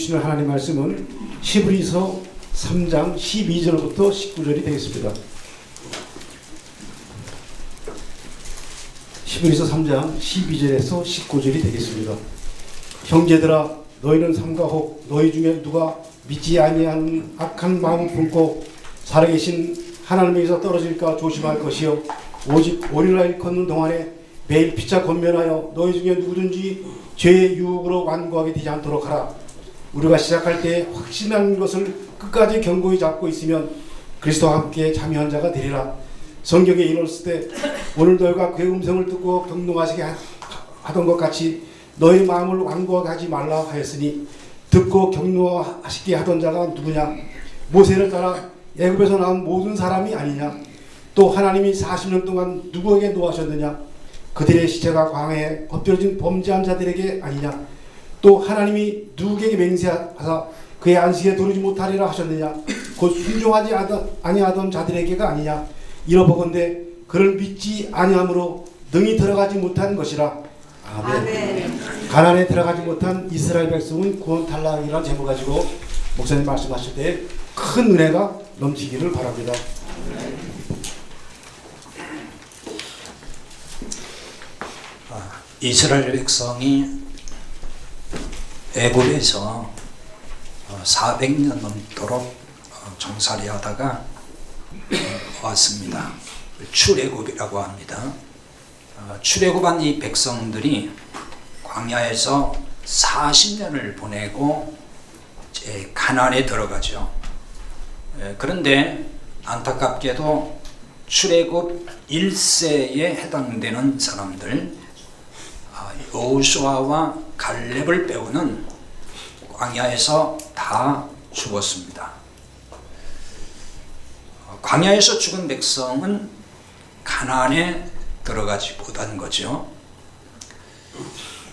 주시는 하나님 말씀은 히브리서 3장 12절부터 19절이 되겠습니다. 히브리서 3장 12절에서 19절이 되겠습니다. 형제들아, 너희는 삼가혹 너희 중에 누가 믿지 아니하는 악한 마음을 품고 살아계신 하나님에게서 떨어질까 조심할 것이요, 오직 오리라 일컫는 동안에 매일 피차 권면하여 너희 중에 누구든지 죄의 유혹으로 완고하게 되지 않도록 하라. 우리가 시작할 때 확신한 것을 끝까지 견고히 잡고 있으면 그리스도와 함께 참여한 자가 되리라. 성경에 이르렀을 때 오늘 너희가 그의 음성을 듣고 경노하시게 하던 것 같이 너희 마음을 완고하게 하지 말라 하였으니, 듣고 경노하시게 하던 자가 누구냐? 모세를 따라 애굽에서 나온 모든 사람이 아니냐? 또 하나님이 40년 동안 누구에게 노하셨느냐? 그들의 시체가 광야에 엎드려진 범죄한 자들에게 아니냐? 또 하나님이 누구에게 맹세하사 그의 안식에 두르지 못하리라 하셨느냐? 곧 순종하지 아니하던 자들에게가 아니냐? 이러보건대 그를 믿지 아니함으로 능히 들어가지 못한 것이라. 아멘. 아멘. 가나안에 들어가지 못한 이스라엘 백성은 구원 탈락이라는 제목 가지고 목사님 말씀하실 때 큰 은혜가 넘치기를 바랍니다. 이스라엘 백성이 애굽에서 400년 넘도록 종살이 하다가 왔습니다. 출애굽이라고 합니다. 출애굽한 이 백성들이 광야에서 40년을 보내고 이제 가나안에 들어가죠. 그런데 안타깝게도 출애굽 1세에 해당되는 사람들, 여호수아와 갈렙을 빼고는 광야에서 다 죽었습니다. 광야에서 죽은 백성은 가나안에 들어가지 못한 거죠.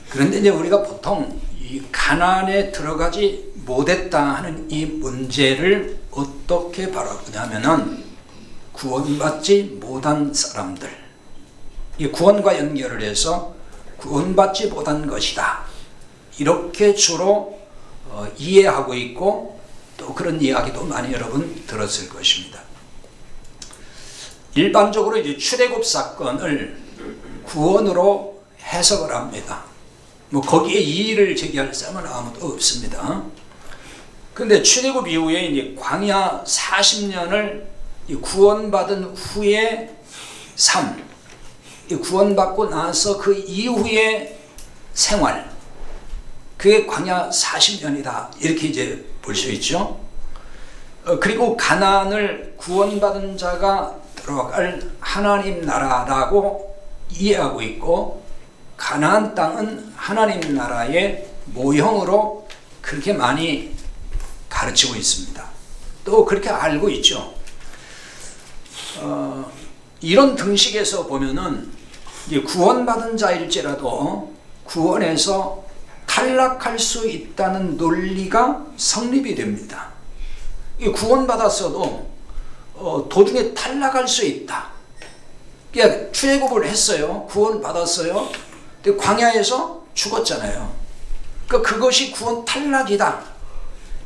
그런데 이제 우리가 보통 이 가나안에 들어가지 못했다 하는 이 문제를 어떻게 바라보냐면은 구원받지 못한 사람들, 이 구원과 연결을 해서 구원받지 못한 것이다, 이렇게 주로 이해하고 있고, 또 그런 이야기도 많이 여러분 들었을 것입니다. 일반적으로 이제 출애굽 사건을 구원으로 해석을 합니다. 뭐 거기에 이의를 제기할 사람은 아무도 없습니다. 그런데 출애굽 이후에 이제 광야 40년을 구원받은 후에 삶, 구원받고 나서 그 이후의 생활, 그게 광야 40년이다, 이렇게 이제 볼 수 있죠. 그리고 가나안을 구원받은 자가 들어갈 하나님 나라라고 이해하고 있고, 가나안 땅은 하나님 나라의 모형으로 그렇게 많이 가르치고 있습니다. 또 그렇게 알고 있죠. 이런 등식에서 보면은 구원받은 자일지라도 구원에서 탈락할 수 있다는 논리가 성립이 됩니다. 구원받았어도 도중에 탈락할 수 있다. 그러니까 출애굽을 했어요. 구원받았어요. 근데 광야에서 죽었잖아요. 그러니까 그것이 구원 탈락이다,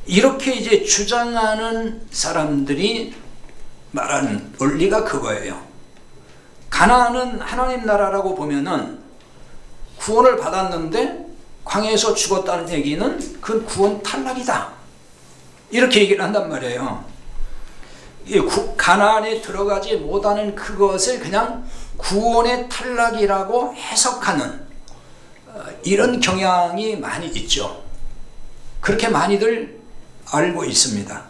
이렇게 이제 주장하는 사람들이 말하는 논리가 그거예요. 가나안은 하나님 나라라고 보면은 구원을 받았는데 광야에서 죽었다는 얘기는 그 구원 탈락이다, 이렇게 얘기를 한단 말이에요. 가나안에 들어가지 못하는 그것을 그냥 구원의 탈락이라고 해석하는 이런 경향이 많이 있죠. 그렇게 많이들 알고 있습니다.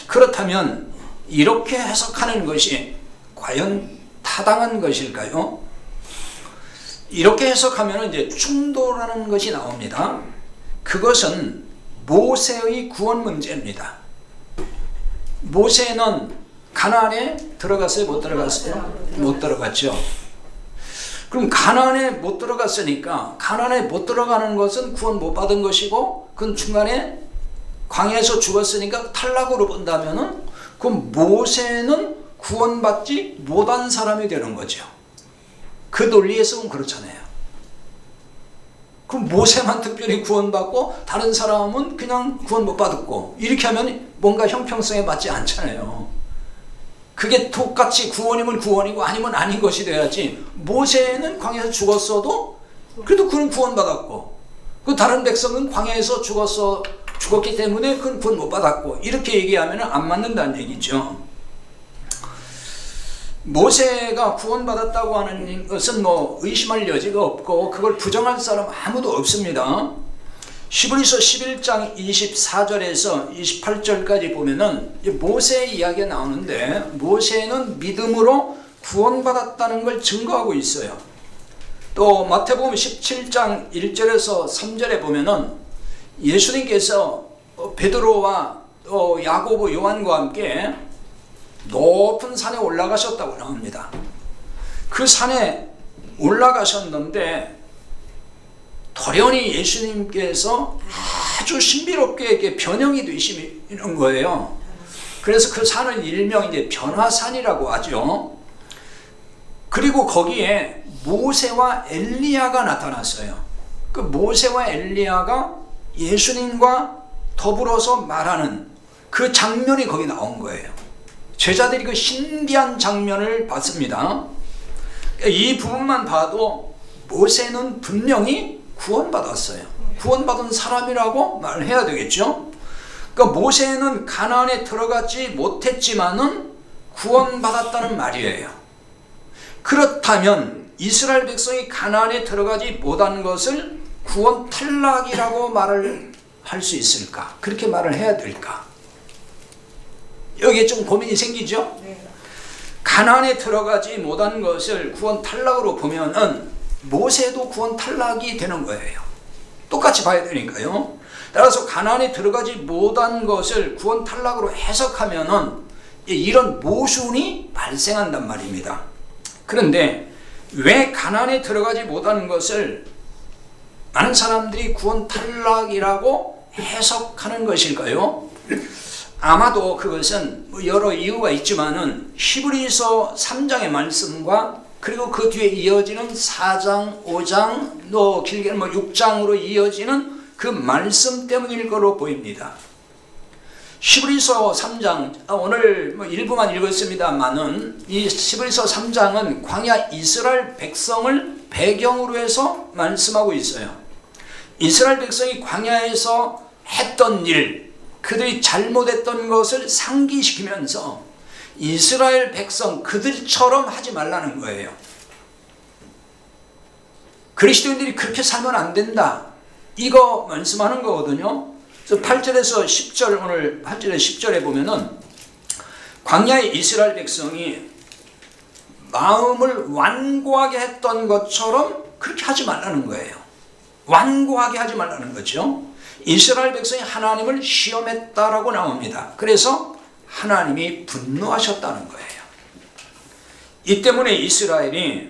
그렇다면 이렇게 해석하는 것이 과연 타당한 것일까요? 이렇게 해석하면 이제 충돌하는 것이 나옵니다. 그것은 모세의 구원 문제입니다. 모세는 가나안에 들어갔어요? 못 들어갔어요? 못 들어갔죠. 그럼 가나안에 못 들어갔으니까 가나안에 못 들어가는 것은 구원 못 받은 것이고, 그건 중간에 광야에서 죽었으니까 탈락으로 본다면은 그럼 모세는 구원받지 못한 사람이 되는 거죠. 그 논리에서는 그렇잖아요. 그럼 모세만 특별히 구원받고 다른 사람은 그냥 구원 못 받았고, 이렇게 하면 뭔가 형평성에 맞지 않잖아요. 그게 똑같이 구원이면 구원이고 아니면 아닌 것이 돼야지. 모세는 광야에서 죽었어도 그래도 그는 구원받았고, 그 다른 백성은 광야에서 죽었기 때문에 그건 구원 못 받았고, 이렇게 얘기하면 안 맞는다는 얘기죠. 모세가 구원받았다고 하는 것은 뭐 의심할 여지가 없고 그걸 부정할 사람 아무도 없습니다. 히브리서 11장 24절에서 28절까지 보면은 모세 이야기가 나오는데, 모세는 믿음으로 구원받았다는 걸 증거하고 있어요. 또 마태복음 17장 1절에서 3절에 보면은 예수님께서 베드로와 또 야고보, 요한과 함께 높은 산에 올라가셨다고 나옵니다. 그 산에 올라가셨는데 돌연히 예수님께서 아주 신비롭게 이렇게 변형이 되시는 거예요. 그래서 그 산은 일명 이제 변화산이라고 하죠. 그리고 거기에 모세와 엘리야가 나타났어요. 그 모세와 엘리야가 예수님과 더불어서 말하는 그 장면이 거기 나온 거예요. 제자들이 그 신비한 장면을 봤습니다. 이 부분만 봐도 모세는 분명히 구원받았어요. 구원받은 사람이라고 말해야 되겠죠. 그러니까 모세는 가나안에 들어가지 못했지만은 구원받았다는 말이에요. 그렇다면 이스라엘 백성이 가나안에 들어가지 못한 것을 구원 탈락이라고 말을 할 수 있을까? 그렇게 말을 해야 될까? 여기에 좀 고민이 생기죠? 가나안에 들어가지 못한 것을 구원 탈락으로 보면은 모세도 구원 탈락이 되는 거예요. 똑같이 봐야 되니까요. 따라서 가나안에 들어가지 못한 것을 구원 탈락으로 해석하면은 이런 모순이 발생한단 말입니다. 그런데 왜 가나안에 들어가지 못한 것을 많은 사람들이 구원 탈락이라고 해석하는 것일까요? 아마도 그것은 여러 이유가 있지만은 히브리서 3장의 말씀과 그리고 그 뒤에 이어지는 4장, 5장, 또 길게는 6장으로 이어지는 그 말씀 때문일 거로 보입니다. 히브리서 3장, 오늘 일부만 읽었습니다만은 이 히브리서 3장은 광야 이스라엘 백성을 배경으로 해서 말씀하고 있어요. 이스라엘 백성이 광야에서 했던 일, 그들이 잘못했던 것을 상기시키면서 이스라엘 백성 그들처럼 하지 말라는 거예요. 그리스도인들이 그렇게 살면 안 된다, 이거 말씀하는 거거든요. 그래서 8절에서 10절, 오늘 8절에서 10절에 보면은 광야의 이스라엘 백성이 마음을 완고하게 했던 것처럼 그렇게 하지 말라는 거예요. 완고하게 하지 말라는 거죠. 이스라엘 백성이 하나님을 시험했다라고 나옵니다. 그래서 하나님이 분노하셨다는 거예요. 이 때문에 이스라엘이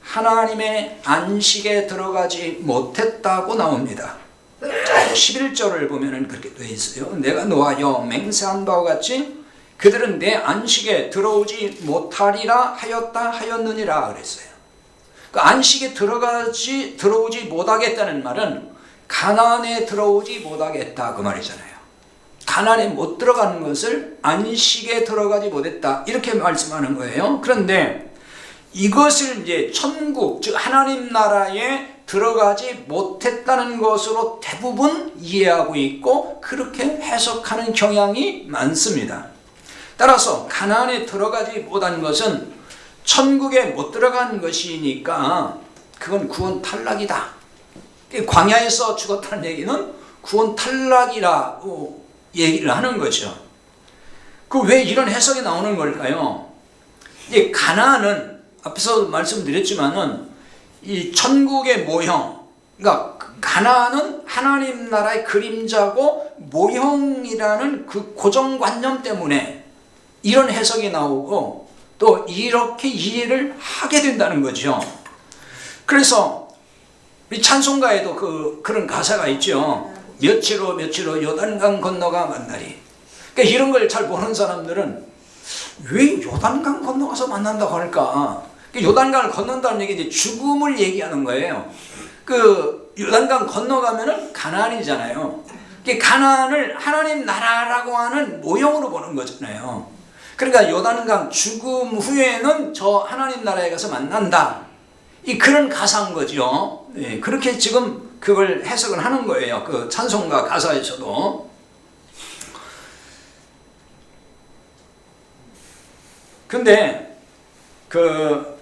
하나님의 안식에 들어가지 못했다고 나옵니다. 11절을 보면 그렇게 되어 있어요. 내가 노하여 맹세한 바와 같이 그들은 내 안식에 들어오지 못하리라 하였느니라 그랬어요. 그 안식에 들어오지 못하겠다는 말은 가나안에 들어오지 못하겠다 그 말이잖아요. 가나안에 못 들어가는 것을 안식에 들어가지 못했다, 이렇게 말씀하는 거예요. 그런데 이것을 이제 천국, 즉 하나님 나라에 들어가지 못했다는 것으로 대부분 이해하고 있고 그렇게 해석하는 경향이 많습니다. 따라서 가나안에 들어가지 못한 것은 천국에 못 들어간 것이니까 그건 구원 탈락이다. 광야에서 죽었다는 얘기는 구원 탈락이라고 얘기를 하는 거죠. 그 왜 이런 해석이 나오는 걸까요? 이 가나안은 앞에서 말씀드렸지만은 이 천국의 모형, 그러니까 가나안은 하나님 나라의 그림자고 모형이라는 그 고정관념 때문에 이런 해석이 나오고 또 이렇게 이해를 하게 된다는 거죠. 그래서 우리 찬송가에도 그런 가사가 있죠. 며칠로 요단강 건너가 만나리. 그러니까 이런 걸 잘 모르는 사람들은 왜 요단강 건너가서 만난다고 할까? 요단강을 건넌다는 얘기 이제 죽음을 얘기하는 거예요. 그 요단강 건너가면은 가나안이잖아요. 이게 가나안을 하나님 나라라고 하는 모형으로 보는 거잖아요. 그러니까 요단강 죽음 후에는 저 하나님 나라에 가서 만난다. 이 그런 가사인 거죠. 예, 그렇게 지금 그걸 해석을 하는 거예요. 그 찬송가 가사에서도. 근데 그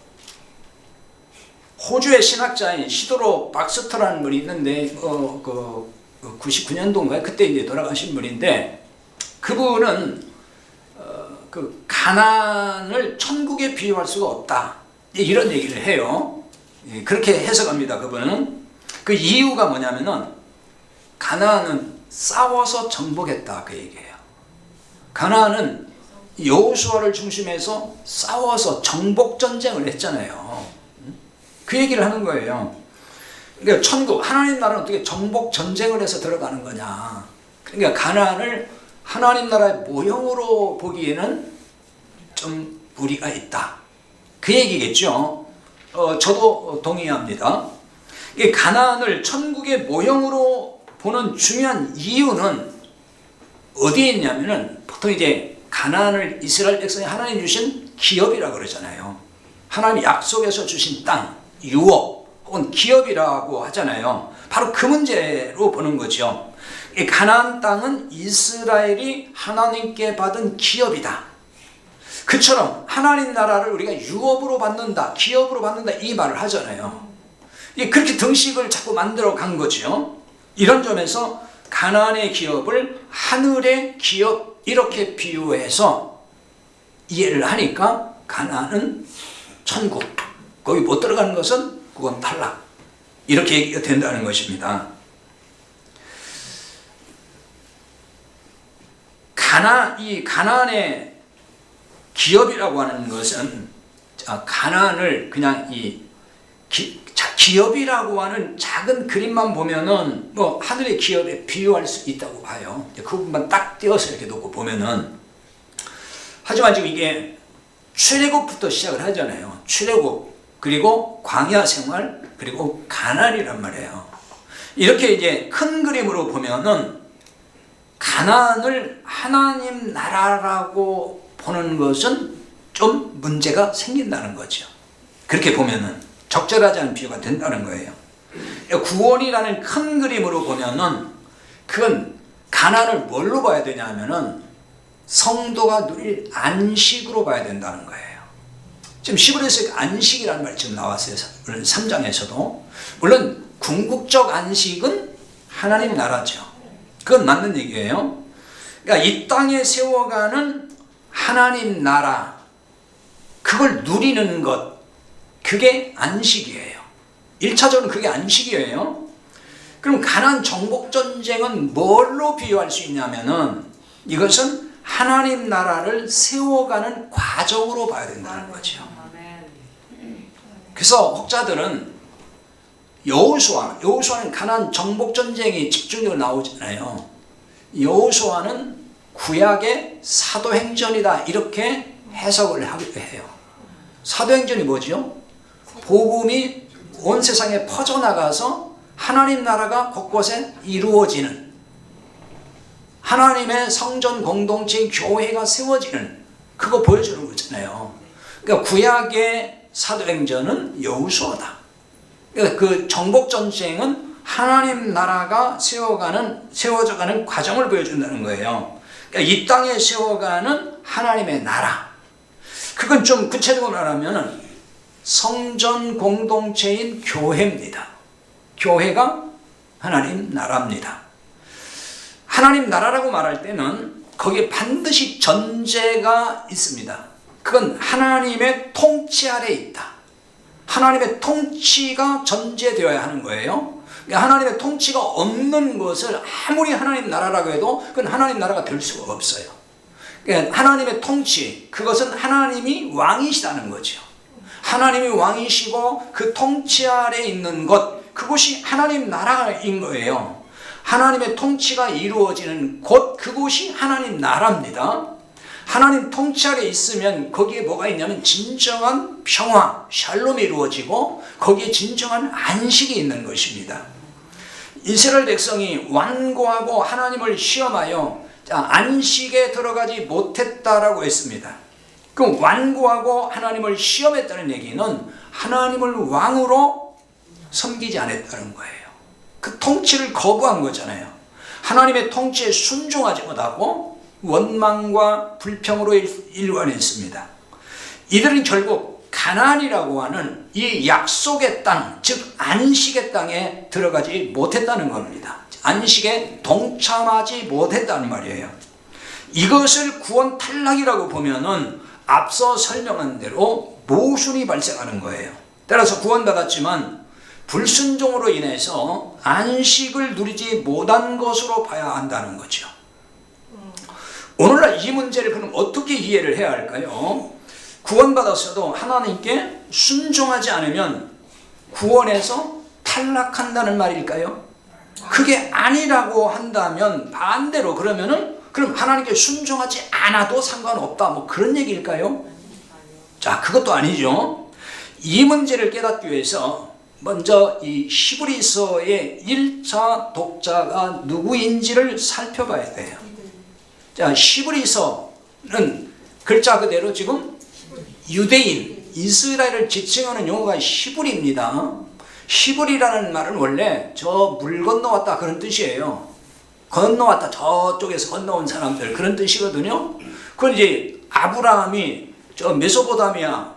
호주의 신학자인 시도로 박스터라는 분이 있는데 99년도인가요? 그때 이제 돌아가신 분인데 그분은 그 가나안을 천국에 비유할 수가 없다. 이런 얘기를 해요. 그렇게 해석합니다. 그분은. 그 이유가 뭐냐면은 가나안은 싸워서 정복했다 그 얘기예요. 가나안은 여호수아를 중심해서 싸워서 정복 전쟁을 했잖아요. 그 얘기를 하는 거예요. 그러니까 천국, 하나님 나라는 어떻게 정복 전쟁을 해서 들어가는 거냐. 그러니까 가나안을 하나님 나라의 모형으로 보기에는 좀 무리가 있다. 그 얘기겠죠. 저도 동의합니다. 이 가나안을 천국의 모형으로 보는 중요한 이유는 어디에 있냐면은 보통 이제 가나안을 이스라엘 백성이 하나님 주신 기업이라고 그러잖아요. 하나님 약속에서 주신 땅, 유업 혹은 기업이라고 하잖아요. 바로 그 문제로 보는 거죠. 이 가나안 땅은 이스라엘이 하나님께 받은 기업이다. 그처럼 하나님 나라를 우리가 유업으로 받는다, 기업으로 받는다 이 말을 하잖아요. 그렇게 등식을 자꾸 만들어 간 거죠. 이런 점에서 가나안의 기업을 하늘의 기업 이렇게 비유해서 이해를 하니까 가나안은 천국, 거기 못 들어가는 것은 그건 탈락 이렇게 얘기가 된다는 것입니다. 이 가나안의 기업이라고 하는 것은 가나안을 그냥 기업이라고 하는 작은 그림만 보면은 뭐 하늘의 기업에 비유할 수 있다고 봐요. 그 부분만 딱 띄어서 이렇게 놓고 보면은. 하지만 지금 이게 출애굽부터 시작을 하잖아요. 출애굽 그리고 광야 생활 그리고 가나안이란 말이에요. 이렇게 이제 큰 그림으로 보면은 가나안을 하나님 나라라고 보는 것은 좀 문제가 생긴다는 거죠. 그렇게 보면은 적절하지 않은 비유가 된다는 거예요. 구원이라는 큰 그림으로 보면은 그건 가나안을 뭘로 봐야 되냐 하면은 성도가 누릴 안식으로 봐야 된다는 거예요. 지금 시브레스의 안식이라는 말이 지금 나왔어요. 3장에서도. 물론 궁극적 안식은 하나님 나라죠. 그건 맞는 얘기예요. 그러니까 이 땅에 세워가는 하나님 나라, 그걸 누리는 것, 그게 안식이에요. 1차적으로 그게 안식이에요. 그럼 가나안 정복 전쟁은 뭘로 비유할 수 있냐면은 이것은 하나님 나라를 세워가는 과정으로 봐야 된다는 거죠. 그래서 혹자들은 여호수아는 가나안 정복 전쟁이 집중적으로 나오잖아요. 여호수아는 구약의 사도행전이다 이렇게 해석을 하기도 해요. 사도행전이 뭐죠? 복음이 온 세상에 퍼져나가서 하나님 나라가 곳곳에 이루어지는, 하나님의 성전 공동체인 교회가 세워지는, 그거 보여주는 거잖아요. 그러니까 구약의 사도행전은 여호수아다. 그러니까 그 정복 전쟁은 하나님 나라가 세워져가는 과정을 보여준다는 거예요. 그러니까 이 땅에 세워가는 하나님의 나라. 그건 좀 구체적으로 말하면 성전 공동체인 교회입니다. 교회가 하나님 나라입니다. 하나님 나라라고 말할 때는 거기에 반드시 전제가 있습니다. 그건 하나님의 통치 아래에 있다. 하나님의 통치가 전제되어야 하는 거예요. 그러니까 하나님의 통치가 없는 것을 아무리 하나님 나라라고 해도 그건 하나님 나라가 될 수가 없어요. 그러니까 하나님의 통치, 그것은 하나님이 왕이시다는 거죠. 하나님이 왕이시고 그 통치 아래에 있는 것, 그것이 하나님 나라인 거예요. 하나님의 통치가 이루어지는 곳, 그곳이 하나님 나라입니다. 하나님 통치 아래 있으면 거기에 뭐가 있냐면 진정한 평화, 샬롬이 이루어지고 거기에 진정한 안식이 있는 것입니다. 이스라엘 백성이 완고하고 하나님을 시험하여 안식에 들어가지 못했다라고 했습니다. 그 완고하고 하나님을 시험했다는 얘기는 하나님을 왕으로 섬기지 않았다는 거예요. 그 통치를 거부한 거잖아요. 하나님의 통치에 순종하지 못하고 원망과 불평으로 일관했습니다. 이들은 결국 가나안이라고 하는 이 약속의 땅, 즉 안식의 땅에 들어가지 못했다는 겁니다. 안식에 동참하지 못했다는 말이에요. 이것을 구원 탈락이라고 보면은 앞서 설명한 대로 모순이 발생하는 거예요. 따라서 구원받았지만 불순종으로 인해서 안식을 누리지 못한 것으로 봐야 한다는 거죠. 오늘날 이 문제를 그럼 어떻게 이해를 해야 할까요? 구원받았어도 하나님께 순종하지 않으면 구원에서 탈락한다는 말일까요? 그게 아니라고 한다면 반대로 그러면은 그럼 하나님께 순종하지 않아도 상관없다 뭐 그런 얘기일까요? 자, 그것도 아니죠. 이 문제를 깨닫기 위해서 먼저 이 히브리서의 1차 독자가 누구인지를 살펴봐야 돼요. 자, 히브리서는 글자 그대로 지금 유대인, 이스라엘을 지칭하는 용어가 히브리입니다. 히브리라는 말은 원래 저 물 건너왔다 그런 뜻이에요. 건너왔다, 저쪽에서 건너온 사람들 그런 뜻이거든요. 그건 이제 아브라함이 저 메소포타미아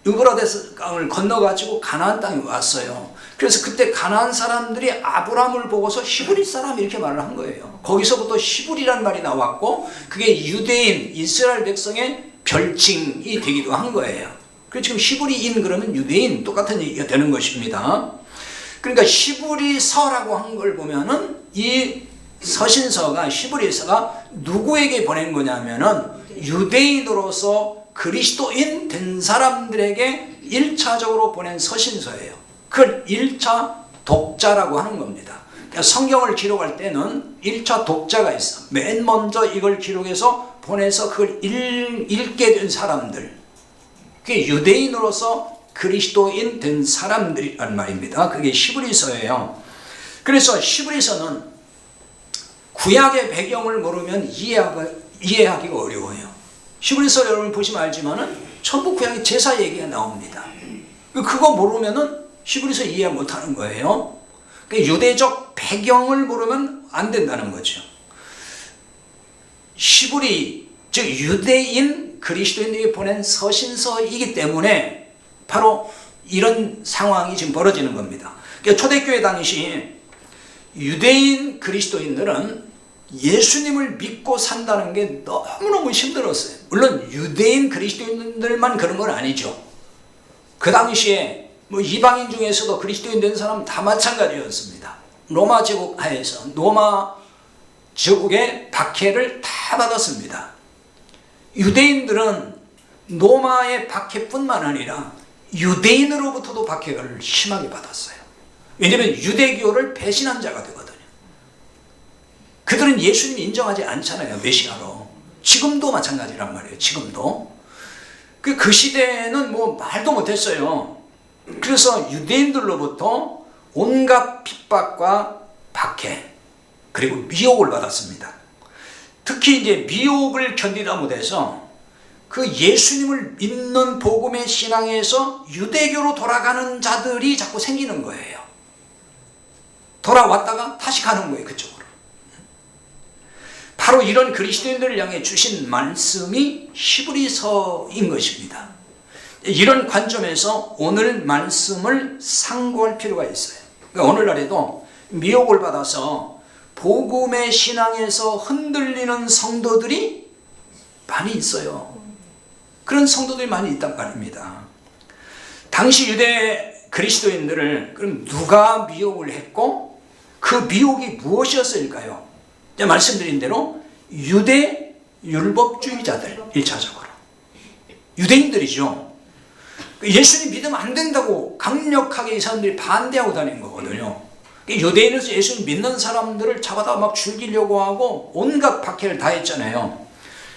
유브라데스 강을 건너가지고 가나안 땅에 왔어요. 그래서 그때 가나안 사람들이 아브라함을 보고서 히브리 사람 이렇게 말을 한 거예요. 거기서부터 히브리란 말이 나왔고 그게 유대인, 이스라엘 백성의 별칭이 되기도 한 거예요. 그래서 지금 히브리인 그러면 유대인 똑같은 얘기가 되는 것입니다. 그러니까 히브리서라고 한 걸 보면은 이 서신서가 히브리서가 누구에게 보낸 거냐면은 유대인으로서 그리스도인 된 사람들에게 1차적으로 보낸 서신서예요. 그걸 1차 독자라고 하는 겁니다. 그러니까 성경을 기록할 때는 1차 독자가 있어. 맨 먼저 이걸 기록해서 보내서 그걸 읽게 된 사람들, 그게 유대인으로서 그리스도인 된 사람들이란 말입니다. 그게 히브리서예요. 그래서 히브리서는 구약의 배경을 모르면 이해하기가 어려워요. 히브리서 여러분 보시면 알지만은 전부 구약의 제사 얘기가 나옵니다. 그거 모르면은 히브리서 이해 못하는 거예요. 유대적 배경을 모르면 안 된다는 거죠. 히브리, 즉 유대인 그리스도인들이 보낸 서신서이기 때문에 바로 이런 상황이 지금 벌어지는 겁니다. 그러니까 초대교회 당시 유대인 그리스도인들은 예수님을 믿고 산다는 게 너무너무 힘들었어요. 물론 유대인 그리스도인들만 그런 건 아니죠. 그 당시에 뭐 이방인 중에서도 그리스도인 된 사람 다 마찬가지였습니다. 로마 제국 하에서 로마 제국의 박해를 다 받았습니다. 유대인들은 로마의 박해뿐만 아니라 유대인으로부터도 박해를 심하게 받았어요. 왜냐하면 유대교를 배신한 자가 되거든요. 그들은 예수님 인정하지 않잖아요. 메시아로. 지금도 마찬가지란 말이에요. 지금도. 그 시대에는 뭐 말도 못했어요. 그래서 유대인들로부터 온갖 핍박과 박해 그리고 미혹을 받았습니다. 특히 이제 미혹을 견디다 못해서 그 예수님을 믿는 복음의 신앙에서 유대교로 돌아가는 자들이 자꾸 생기는 거예요. 돌아왔다가 다시 가는 거예요. 그쪽으로. 바로 이런 그리스도인들을 향해 주신 말씀이 히브리서인 것입니다. 이런 관점에서 오늘 말씀을 상고할 필요가 있어요. 그러니까 오늘날에도 미혹을 받아서 복음의 신앙에서 흔들리는 성도들이 많이 있어요. 그런 성도들이 많이 있단 말입니다. 당시 유대 그리스도인들을 그럼 누가 미혹을 했고 그 미혹이 무엇이었을까요? 말씀드린 대로 유대 율법주의자들 1차적으로 유대인들이죠. 예수님 믿으면 안 된다고 강력하게 이 사람들이 반대하고 다니는 거거든요. 유대인에서 예수님 믿는 사람들을 잡아다 막 죽이려고 하고 온갖 박해를 다 했잖아요.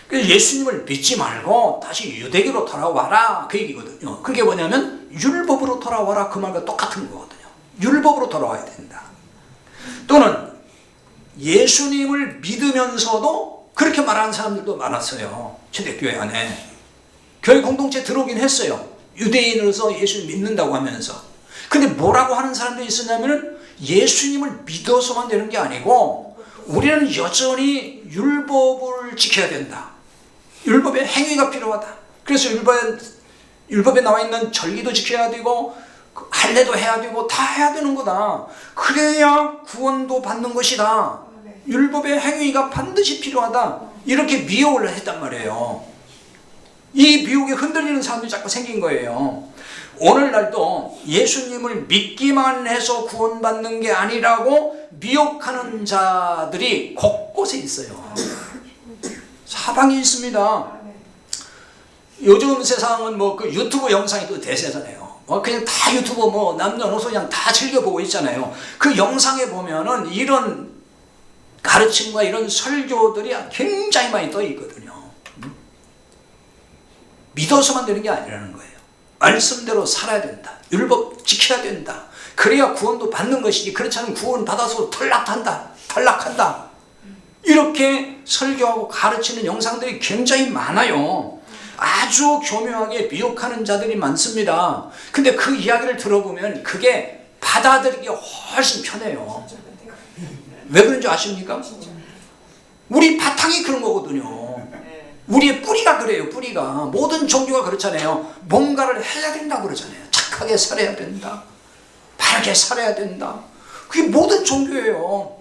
그래서 예수님을 믿지 말고 다시 유대교로 돌아와라 그 얘기거든요. 그게 뭐냐면 율법으로 돌아와라 그 말과 똑같은 거거든요. 율법으로 돌아와야 된다. 또는 예수님을 믿으면서도 그렇게 말하는 사람들도 많았어요. 초대교회 안에. 교회 공동체 들어오긴 했어요. 유대인으로서 예수를 믿는다고 하면서. 근데 뭐라고 하는 사람들이 있었냐면 예수님을 믿어서만 되는 게 아니고 우리는 여전히 율법을 지켜야 된다. 율법의 행위가 필요하다. 그래서 율법에 나와 있는 절기도 지켜야 되고 할례도 해야 되고 다 해야 되는 거다. 그래야 구원도 받는 것이다. 율법의 행위가 반드시 필요하다. 이렇게 미혹을 했단 말이에요. 이 미혹에 흔들리는 사람들이 자꾸 생긴 거예요. 오늘날도 예수님을 믿기만 해서 구원받는 게 아니라고 미혹하는 자들이 곳곳에 있어요. 사방이 있습니다. 요즘 세상은 뭐 그 유튜브 영상이 또 대세잖아요. 그냥 다 유튜브 뭐 남녀노소 그냥 다 즐겨보고 있잖아요. 그 영상에 보면은 이런 가르침과 이런 설교들이 굉장히 많이 떠 있거든요. 믿어서만 되는 게 아니라는 거예요. 말씀대로 살아야 된다. 율법 지켜야 된다. 그래야 구원도 받는 것이지 그렇지 않으면 구원 받아서 탈락한다. 이렇게 설교하고 가르치는 영상들이 굉장히 많아요. 아주 교묘하게 미혹하는 자들이 많습니다. 근데 그 이야기를 들어보면 그게 받아들이기 훨씬 편해요. 왜 그런지 아십니까? 우리 바탕이 그런 거거든요. 우리의 뿌리가 그래요. 뿌리가. 모든 종교가 그렇잖아요. 뭔가를 해야 된다고 그러잖아요. 착하게 살아야 된다. 바르게 살아야 된다. 그게 모든 종교예요.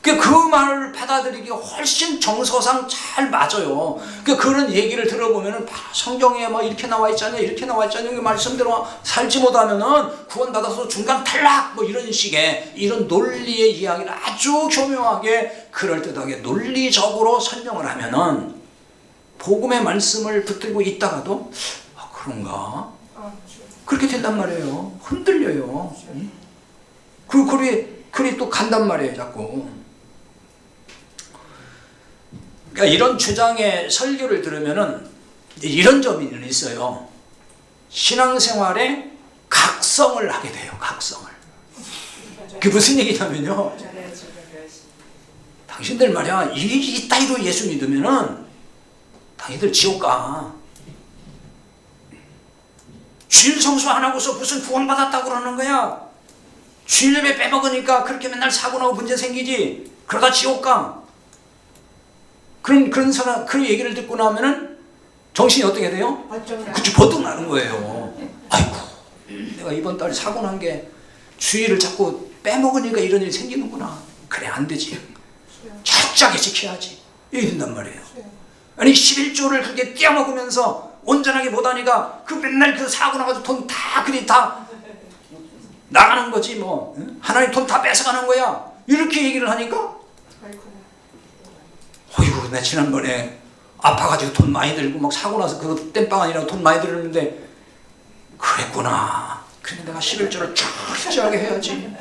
그 말을 받아들이기 훨씬 정서상 잘 맞아요. 그런 얘기를 들어보면은 성경에 막 이렇게 나와 있잖아요. 이렇게 나와 있잖아요. 그 말씀대로 살지 못하면은 구원받아서 중간 탈락 뭐 이런 식의 이런 논리의 이야기를 아주 교묘하게 그럴듯하게 논리적으로 설명을 하면은 복음의 말씀을 붙들고 있다가도 그런가? 그렇게 된단 말이에요. 흔들려요. 그리 또 간단 말이에요. 자꾸. 그러니까 이런 주장의 설교를 들으면은 이런 점이 있어요. 신앙생활에 각성을 하게 돼요. 각성을. 그게 무슨 얘기냐면요. 당신들 말이야 이 따위로 예수 믿으면은 당신들 지옥 가. 주일 성수 안 하고서 무슨 구원받았다고 그러는 거야. 주일 예배 빼먹으니까 그렇게 맨날 사고 나고 문제 생기지. 그러다 지옥 가. 그런 사람, 그런 얘기를 듣고 나면은 정신이 어떻게 돼요? 그치, 버뜩 나는 거예요. 아이고, 내가 이번 달에 사고 난 게 주일을 자꾸 빼먹으니까 이런 일이 생기는구나. 그래, 안 되지. 철저하게 지켜야지. 이렇게 된단 말이에요. 아니, 11조를 그렇게 떼어먹으면서 온전하게 못하니까 그 맨날 그 사고 나가지고 돈 다 나가는 거지 뭐. 하나님 돈 다 뺏어가는 거야. 이렇게 얘기를 하니까 어이구, 내 지난번에 아파가지고 돈 많이 들고 막 사고 나서 그거 땜빵 아니라고 돈 많이 들었는데 그랬구나. 그래 내가 11조를 철저하게 해야지.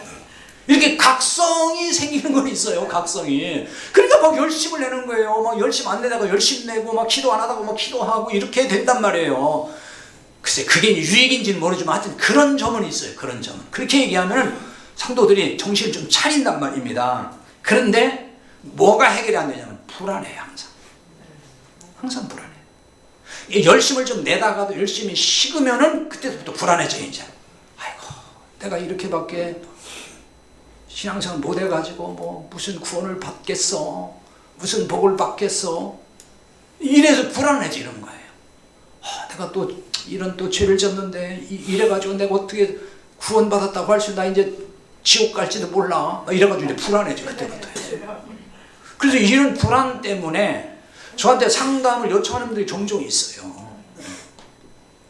이렇게 각성이 생기는 건 있어요. 각성이. 그러니까 막 열심을 내는 거예요. 막 열심 안 내다가 열심 내고 막 기도 안 하다가 막 기도하고 이렇게 된단 말이에요. 글쎄 그게 유익인지는 모르지만 하여튼 그런 점은 있어요. 그런 점은. 그렇게 얘기하면 성도들이 정신을 좀 차린단 말입니다. 그런데 뭐가 해결이 안 되냐면 불안해요. 항상 불안해요. 열심을 좀 내다가도 열심히 식으면은 그때부터 불안해져 이제. 아이고 내가 이렇게밖에 신앙생활 못 해가지고 뭐 무슨 구원을 받겠어, 무슨 복을 받겠어, 이래서 불안해지는 거예요. 내가 또 이런 또 죄를 졌는데 이래가지고 내가 어떻게 구원받았다고 할 수, 나 이제 지옥 갈지도 몰라. 이래가지고 이제 불안해져 그때부터. 그래서 이런 불안 때문에 저한테 상담을 요청하는 분들이 종종 있어요.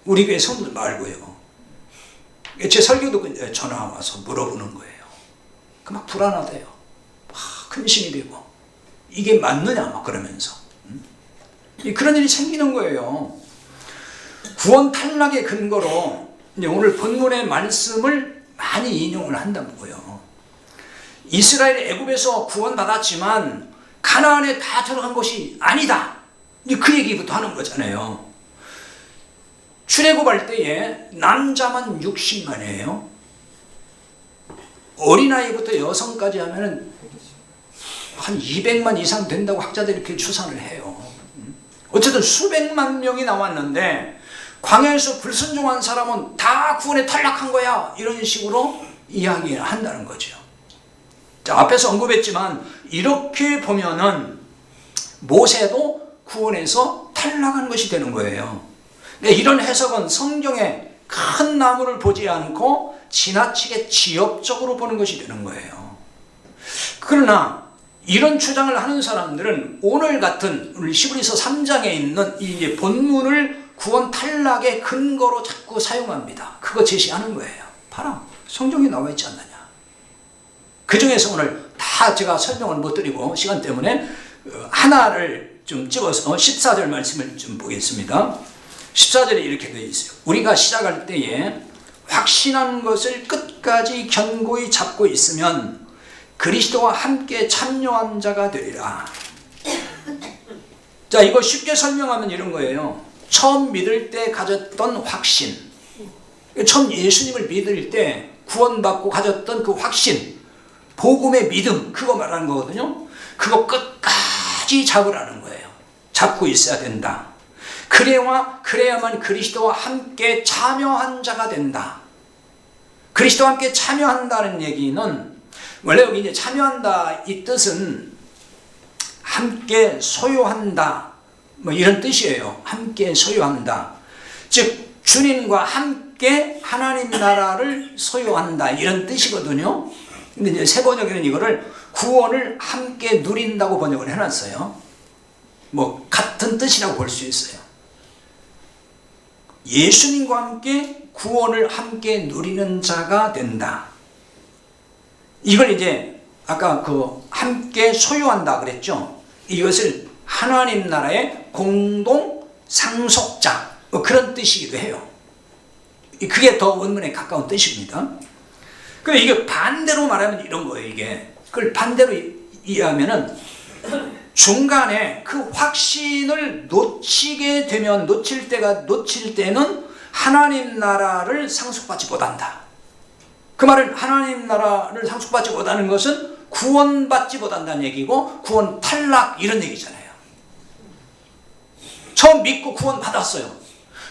우리 교회 성도들 말고요. 제 설교도 전화 와서 물어보는 거예요. 막 불안하대요. 근심이 되고 이게 맞느냐 막 그러면서 그런 일이 생기는 거예요. 구원 탈락의 근거로 이제 오늘 본문의 말씀을 많이 인용을 한다고요. 이스라엘이 애굽에서 구원받았지만 가나안에 다 들어간 것이 아니다. 그 얘기부터 하는 거잖아요. 출애굽할 때에 남자만 60만이에요. 어린아이부터 여성까지 하면은 한 200만 이상 된다고 학자들이 이렇게 추산을 해요. 어쨌든 수백만 명이 나왔는데 광야에서 불순종한 사람은 다 구원에 탈락한 거야, 이런 식으로 이야기를 한다는 거죠. 자, 앞에서 언급했지만 이렇게 보면은 모세도 구원에서 탈락한 것이 되는 거예요. 근데 이런 해석은 성경의 큰 나무를 보지 않고 지나치게 지엽적으로 보는 것이 되는 거예요. 그러나 이런 주장을 하는 사람들은 오늘 같은 우리 히브리서 3장에 있는 이 본문을 구원 탈락의 근거로 자꾸 사용합니다. 그거 제시하는 거예요. 봐라, 성경에 나와 있지 않느냐. 그 중에서 오늘 다 제가 설명을 못 드리고 시간 때문에 하나를 좀 집어서 14절 말씀을 좀 보겠습니다. 14절에 이렇게 되어 있어요. 우리가 시작할 때에 확신한 것을 끝까지 견고히 잡고 있으면 그리스도와 함께 참여한 자가 되리라. 자, 이거 쉽게 설명하면 이런 거예요. 처음 믿을 때 가졌던 확신, 처음 예수님을 믿을 때 구원받고 가졌던 그 확신, 복음의 믿음, 그거 말하는 거거든요. 그거 끝까지 잡으라는 거예요. 잡고 있어야 된다. 그래야만 그리스도와 함께 참여한 자가 된다. 그리스도와 함께 참여한다는 얘기는 원래 여기 이제 참여한다 이 뜻은 함께 소유한다, 뭐 이런 뜻이에요. 함께 소유한다. 즉 주님과 함께 하나님 나라를 소유한다, 이런 뜻이거든요. 근데 이제 새 번역에는 이거를 구원을 함께 누린다고 번역을 해놨어요. 뭐 같은 뜻이라고 볼 수 있어요. 예수님과 함께 구원을 함께 누리는 자가 된다. 이걸 이제 아까 그 함께 소유한다 그랬죠. 이것을 하나님 나라의 공동 상속자, 뭐 그런 뜻이기도 해요. 그게 더 원문에 가까운 뜻입니다. 근데 이게 반대로 말하면 이런 거예요. 이게 그걸 반대로 이해하면은 중간에 그 확신을 놓치게 되면 놓칠 때는 하나님 나라를 상속받지 못한다. 그 말은 하나님 나라를 상속받지 못하는 것은 구원받지 못한다는 얘기고 구원 탈락 이런 얘기잖아요. 처음 믿고 구원 받았어요.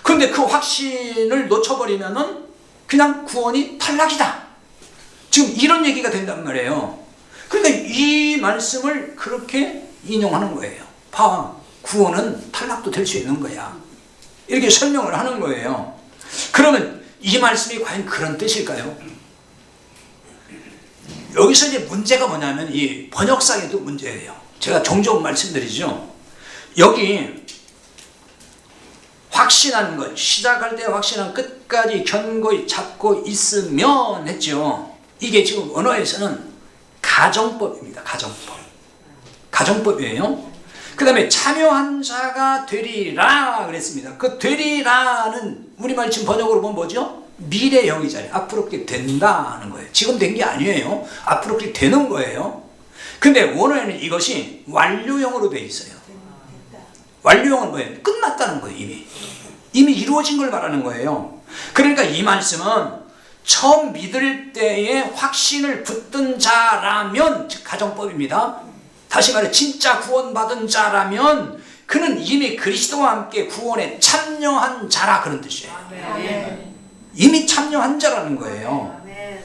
그런데 그 확신을 놓쳐버리면은 그냥 구원이 탈락이다. 지금 이런 얘기가 된단 말이에요. 그러니까 이 말씀을 그렇게 인용하는 거예요. 봐, 구원은 탈락도 될 수 있는 거야. 이렇게 설명을 하는 거예요. 그러면 이 말씀이 과연 그런 뜻일까요? 여기서 이제 문제가 뭐냐면 이 번역상에도 문제예요. 제가 종종 말씀드리죠. 여기 확신한 것, 시작할 때 확신한 끝까지 견고히 잡고 있으면 했죠. 이게 지금 언어에서는 가정법입니다. 가정법이에요. 그 다음에 참여한 자가 되리라 그랬습니다. 그 되리라는 우리말 지금 번역으로 보면 뭐죠? 미래형이잖아요. 앞으로 그렇게 된다 하는 거예요. 지금 된 게 아니에요. 앞으로 그렇게 되는 거예요. 근데 원어에는 이것이 완료형으로 되어 있어요. 완료형은 뭐예요? 끝났다는 거예요. 이미 이루어진 걸 말하는 거예요. 그러니까 이 말씀은 처음 믿을 때에 확신을 붙든 자라면, 즉 가정법입니다. 다시 말해 진짜 구원받은 자라면 그는 이미 그리스도와 함께 구원에 참여한 자라, 그런 뜻이에요. 아멘. 이미 참여한 자라는 거예요. 아멘.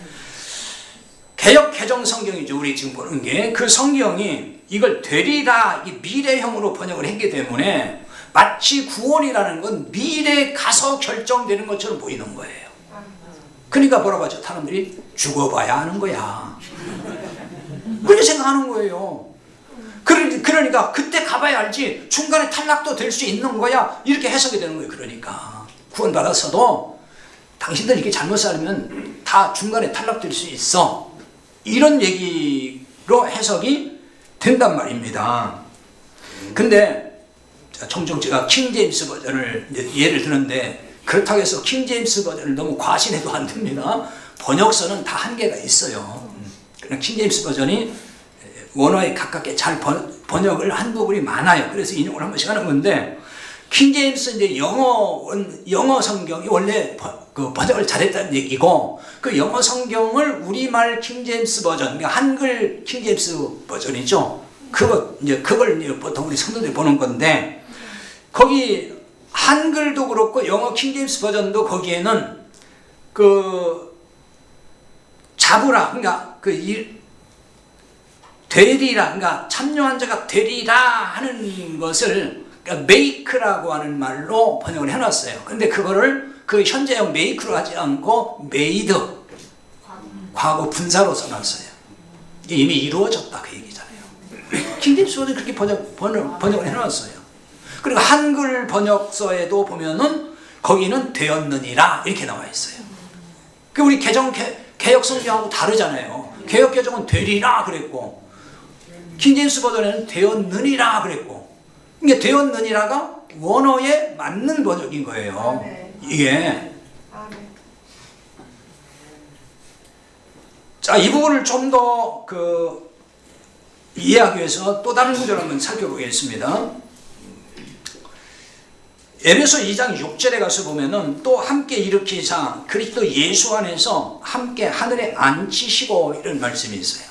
개역 개정 성경이죠. 우리 지금 보는 게 그 성경이 이걸 되리라 이 미래형으로 번역을 했기 때문에 마치 구원이라는 건 미래에 가서 결정되는 것처럼 보이는 거예요. 그러니까 뭐라고 하죠? 사람들이 죽어봐야 하는 거야. 그렇게 생각하는 거예요. 그러니까 그때 가봐야 알지 중간에 탈락도 될 수 있는 거야, 이렇게 해석이 되는 거예요. 그러니까 구원받았어도 당신들 이렇게 잘못 살면 다 중간에 탈락될 수 있어, 이런 얘기로 해석이 된단 말입니다. 근데 종종 제가 킹제임스 버전을 예를 드는데, 그렇다고 해서 킹제임스 버전을 너무 과신해도 안 됩니다. 번역서는 다 한계가 있어요. 그냥 킹제임스 버전이 원어에 가깝게 잘 번역을 한 부분이 많아요. 그래서 인용을 한 번씩 하는 건데, 킹제임스 이제 영어 성경이 원래 그 번역을 잘했다는 얘기고, 그 영어 성경을 우리말 킹제임스 버전, 그러니까 한글 킹제임스 버전이죠. 그걸 이제 보통 우리 성도들이 보는 건데, 거기 한글도 그렇고 영어 킹제임스 버전도 거기에는 그 잡으라, 그러니까 되리라, 그러니까 참여한 자가 되리라 하는 것을 그러니까 make라고 하는 말로 번역을 해놨어요. 근데 그거를 그 현재형 make로 하지 않고 made, 과거 분사로 써놨어요. 이게 이미 이루어졌다 그 얘기잖아요. 킹제임스 버전이 그렇게 번역을 해놨어요. 그리고 한글 번역서에도 보면은 거기는 되었느니라 이렇게 나와 있어요. 그 우리 개역 성경하고 다르잖아요. 개역 개정은 되리라 그랬고, 킹제임스 버전에는 되었느니라 그랬고, 이게 되었느니라가 원어에 맞는 번역인 거예요. 이게. 자, 이 부분을 좀 더 이해하기 위해서 또 다른 구절을 한번 살펴보겠습니다. 에베소 2장 6절에 가서 보면은 또 함께 일으키사 그리스도 예수 안에서 함께 하늘에 앉히시고 이런 말씀이 있어요.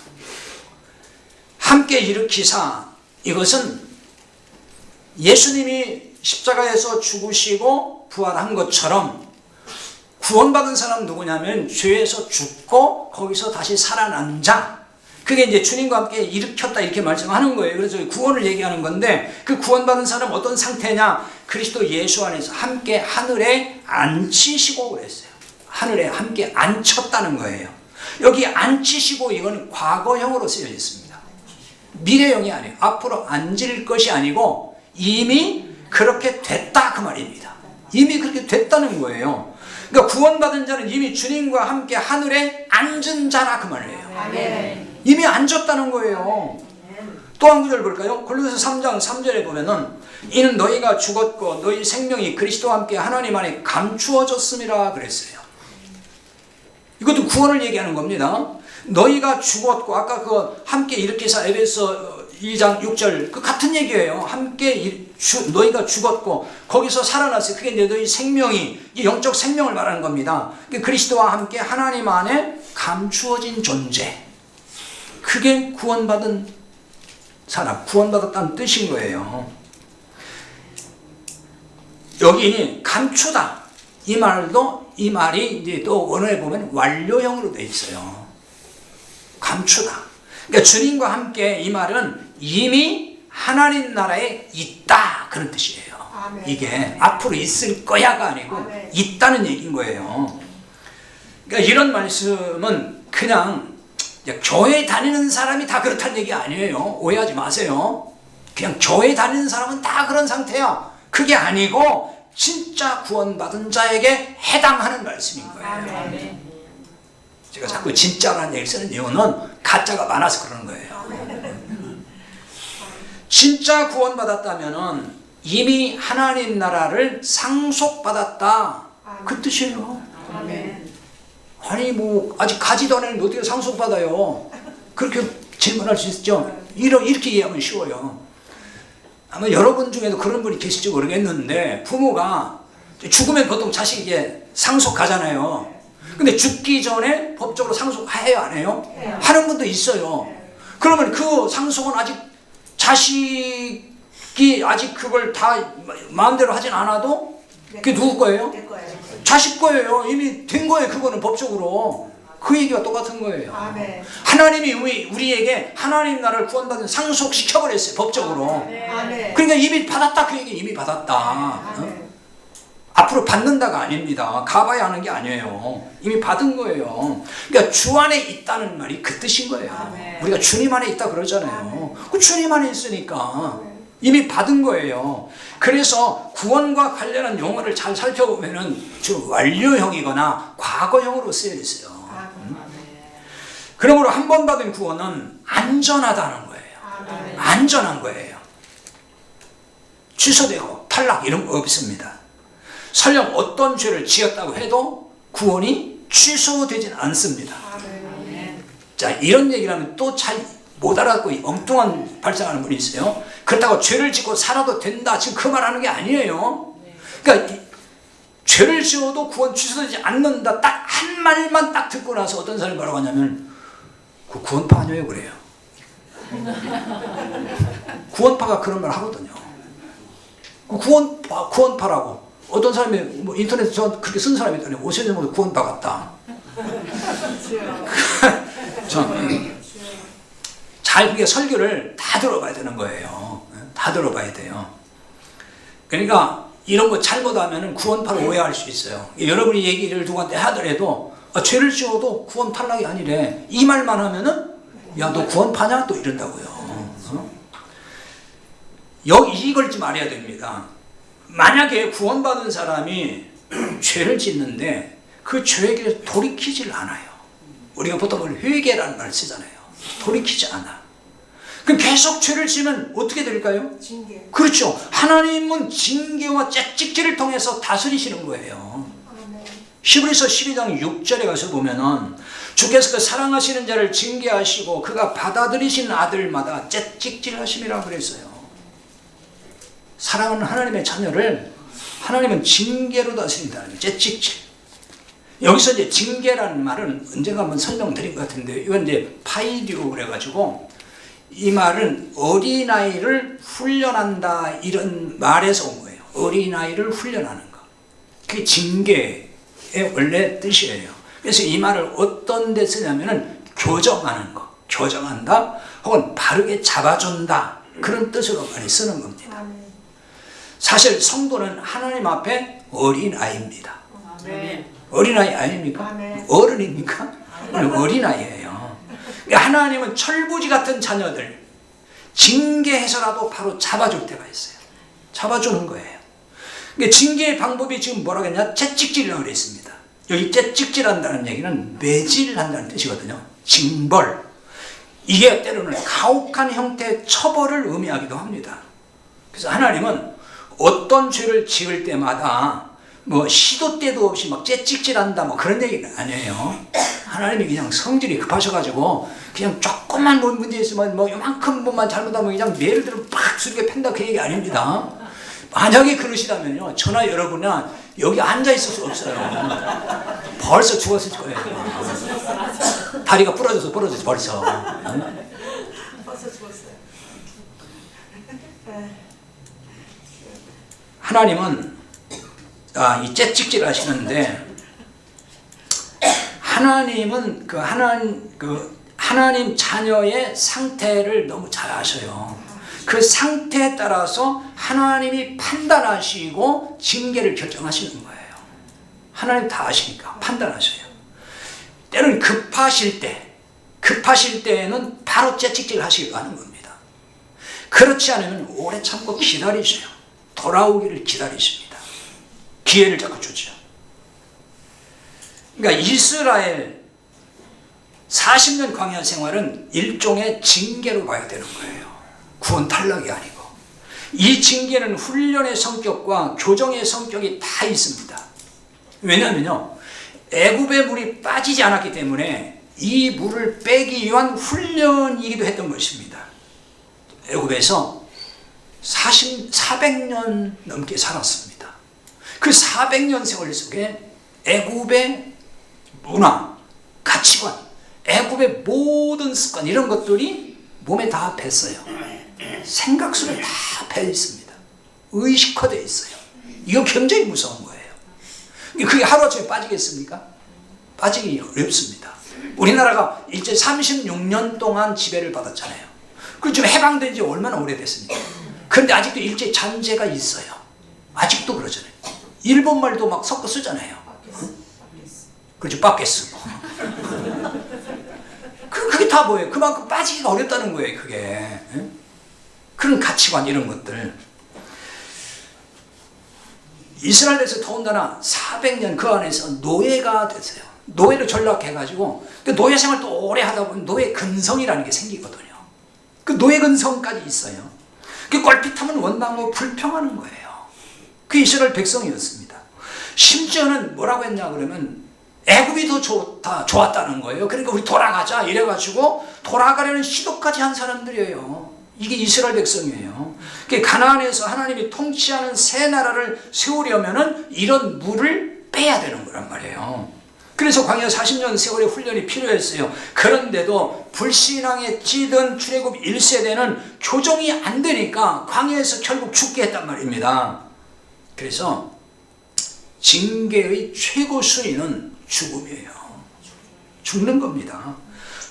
함께 일으키사, 이것은 예수님이 십자가에서 죽으시고 부활한 것처럼 구원받은 사람 누구냐면 죄에서 죽고 거기서 다시 살아난 자, 그게 이제 주님과 함께 일으켰다 이렇게 말씀하는 거예요. 그래서 구원을 얘기하는 건데, 그 구원받은 사람 어떤 상태냐? 그리스도 예수 안에서 함께 하늘에 앉히시고 그랬어요. 하늘에 함께 앉혔다는 거예요. 여기 앉히시고 이건 과거형으로 쓰여 있습니다. 미래형이 아니에요. 앞으로 앉을 것이 아니고 이미 그렇게 됐다 그 말입니다. 이미 그렇게 됐다는 거예요. 그러니까 구원받은 자는 이미 주님과 함께 하늘에 앉은 자라 그 말이에요. 이미 앉았다는 거예요. 또 한 구절 볼까요? 골로새 3장 3절에 보면은 이는 너희가 죽었고 너희 생명이 그리스도와 함께 하나님 안에 감추어졌음이라 그랬어요. 이것도 구원을 얘기하는 겁니다. 너희가 죽었고, 아까 그 함께 일으키사 에베소 2장 6절 그 같은 얘기예요. 함께 너희가 죽었고 거기서 살아났어요. 그게 이제 너희 생명이, 영적 생명을 말하는 겁니다. 그리스도와 함께 하나님 안에 감추어진 존재, 그게 구원받은 사람, 구원받았다는 뜻인 거예요. 여기 감추다 이 말이 이제 또 원어에 보면 완료형으로 되어 있어요. 감추다. 그러니까 주님과 함께 이 말은 이미 하나님 나라에 있다 그런 뜻이에요. 아멘. 이게 앞으로 있을 거야가 아니고 아멘. 있다는 얘기인 거예요. 그러니까 이런 말씀은 그냥 교회 다니는 사람이 다 그렇다는 얘기 아니에요. 오해하지 마세요. 그냥 교회 다니는 사람은 다 그런 상태야, 그게 아니고 진짜 구원받은 자에게 해당하는 말씀인 거예요. 아멘. 제가 자꾸 진짜라는 얘기를 쓰는 이유는 가짜가 많아서 그러는 거예요. 진짜 구원받았다면 이미 하나님 나라를 상속받았다 그 뜻이에요. 아니 뭐 아직 가지도 않았는데 어떻게 상속받아요? 그렇게 질문할 수 있죠. 이렇게 이해하면 쉬워요. 아마 여러분 중에도 그런 분이 계실지 모르겠는데, 부모가 죽으면 보통 자식에게 상속하잖아요. 근데 죽기 전에 법적으로 상속해요, 안 해요? 하는 분도 있어요. 그러면 그 상속은 아직 자식이 아직 그걸 다 마음대로 하진 않아도 그게 누구 거예요? 자식 거예요. 이미 된 거예요. 그거는 법적으로. 그 얘기와 똑같은 거예요. 아멘. 하나님이 우리에게 하나님 나라를 구원받은 상속시켜버렸어요, 법적으로. 아멘. 그러니까 이미 받았다 그 얘기, 이미 받았다. 어? 앞으로 받는다가 아닙니다. 가봐야 하는 게 아니에요. 이미 받은 거예요. 그러니까 주 안에 있다는 말이 그 뜻인 거예요. 아멘. 우리가 주님 안에 있다 그러잖아요. 그 주님 안에 있으니까 이미 받은 거예요. 그래서 구원과 관련한 용어를 잘 살펴보면은 주 완료형이거나 과거형으로 쓰여 있어요. 그러므로 한 번 받은 구원은 안전하다는 거예요. 안전한 거예요. 취소되고 탈락 이런 거 없습니다. 설령 어떤 죄를 지었다고 해도 구원이 취소되진 않습니다. 자, 이런 얘기를 하면 또 잘 못 알아듣고 엉뚱한 발상하는 분이 있어요. 그렇다고 죄를 짓고 살아도 된다 지금 그 말하는 게 아니에요. 그러니까 죄를 지어도 구원 취소되지 않는다 딱 한 말만 딱 듣고 나서 어떤 사람이 뭐라고 하냐면 그 구원파 아니에요 그래요. 구원파가 그런 말 하거든요. 그 구원파라고 어떤 사람이 뭐 인터넷에 저 그렇게 쓴 사람이 있더니 오세훈 모두 구원파 같다. 잘 그게 설교를 다 들어봐야 되는 거예요. 다 들어봐야 돼요. 그러니까 이런 거 잘못하면 구원파를 오해할 수 있어요. 여러분이 얘기를 누구한테 하더라도 죄를 지어도 구원 탈락이 아니래. 이 말만 하면은 야 너 구원파냐? 또 이런다고요. 이걸 좀 알아야 됩니다. 만약에 구원받은 사람이 죄를 짓는데 그 죄에게 돌이키질 않아요. 우리가 보통 회개라는 말을 쓰잖아요. 돌이키지 않아. 그럼 계속 죄를 지면 어떻게 될까요? 징계. 그렇죠. 하나님은 징계와 채찍질을 통해서 다스리시는 거예요. 히브리서 12장 6절에 가서 보면은 주께서 그 사랑하시는 자를 징계하시고 그가 받아들이신 아들마다 채찍질 하심이라고 그랬어요. 사랑하는 하나님의 자녀를 하나님은 징계로 다스린다는 채찍질. 여기서 이제 징계라는 말은 언젠가 한번 설명드린 것 같은데 이건 이제 파이디오 그래가지고 이 말은 어린아이를 훈련한다 이런 말에서 온 거예요. 어린아이를 훈련하는 거. 그게 징계의 원래 뜻이에요. 그래서 이 말을 어떤 데 쓰냐면은 교정하는 거. 교정한다 혹은 바르게 잡아준다 그런 뜻으로 많이 쓰는 겁니다. 사실 성도는 하나님 앞에 어린아이입니다. 어린아이 아닙니까? 어른입니까? 어린아이예요. 하나님은 철부지 같은 자녀들 징계해서라도 바로 잡아줄 때가 있어요. 잡아주는 거예요. 징계의 방법이 지금 뭐라고 했냐? 채찍질이라고 그랬습니다. 여기 채찍질한다는 얘기는 매질한다는 뜻이거든요. 징벌. 이게 때로는 가혹한 형태의 처벌을 의미하기도 합니다. 그래서 하나님은 어떤 죄를 지을 때마다 뭐 시도 때도 없이 막 채찍질한다 뭐 그런 얘기는 아니에요. 하나님이 그냥 성질이 급하셔가지고 그냥 조금만 뭐 문제 있으면 뭐 요만큼 뭐만 잘못하면 그냥 예를 들어 팍 수리게 팬다 그 얘기 아닙니다. 만약에 그러시다면요 저나 여러분이나 여기 앉아 있을 수 없어요. 벌써 죽었을 거예요. 다리가 부러져서 벌써. 벌써 죽었어요. 하나님은 이 채찍질 하시는데 하나님은 하나님 자녀의 상태를 너무 잘 아셔요. 그 상태에 따라서 하나님이 판단하시고 징계를 결정하시는 거예요. 하나님 다 아시니까 판단하셔요. 때로는 급하실 때에는 바로 채찍질 하시기로 하는 겁니다. 그렇지 않으면 오래 참고 기다리셔요. 돌아오기를 기다리십니다. 기회를 자꾸 주죠. 그러니까 이스라엘 40년 광야 생활은 일종의 징계로 봐야 되는 거예요. 구원 탈락이 아니고. 이 징계는 훈련의 성격과 교정의 성격이 다 있습니다. 왜냐하면요 애굽의 물이 빠지지 않았기 때문에 이 물을 빼기 위한 훈련이기도 했던 것입니다. 애굽에서 400년 넘게 살았습니다. 그 400년 세월 속에 애굽의 문화, 가치관, 애굽의 모든 습관 이런 것들이 몸에 다 뱄어요. 생각 속에 다 배 있습니다. 의식화되어 있어요. 이거 굉장히 무서운 거예요. 그게 하루아침에 빠지겠습니까? 빠지기 어렵습니다. 우리나라가 일제 36년 동안 지배를 받았잖아요. 그 지금 해방된 지 얼마나 오래됐습니까? 그런데 아직도 일제 잔재가 있어요. 아직도 그러잖아요. 일본말도 막 섞어 쓰잖아요. 그렇죠. 빠겠어. 그게 다 뭐예요? 그만큼 빠지기가 어렵다는 거예요. 그게. 그런 가치관 이런 것들. 이스라엘에서 더군다나 400년 그 안에서 노예가 됐어요. 노예로 전락해가지고 노예 생활 또 오래 하다 보면 노예 근성이라는 게 생기거든요. 그 노예 근성까지 있어요. 그 꼴핏하면 원망하고 불평하는 거예요. 그 이스라엘 백성이었습니다. 심지어는 뭐라고 했냐 그러면 애굽이 더 좋았다는 거예요. 그러니까 우리 돌아가자 이래가지고 돌아가려는 시도까지 한 사람들이에요. 이게 이스라엘 백성이에요. 가나안에서 하나님이 통치하는 새 나라를 세우려면은 이런 물을 빼야 되는 거란 말이에요. 그래서 광야 40년 세월의 훈련이 필요했어요. 그런데도 불신앙에 찌든 출애굽 1세대는 교정이 안 되니까 광야에서 결국 죽게 했단 말입니다. 그래서 징계의 최고 수위는 죽음이에요. 죽는 겁니다.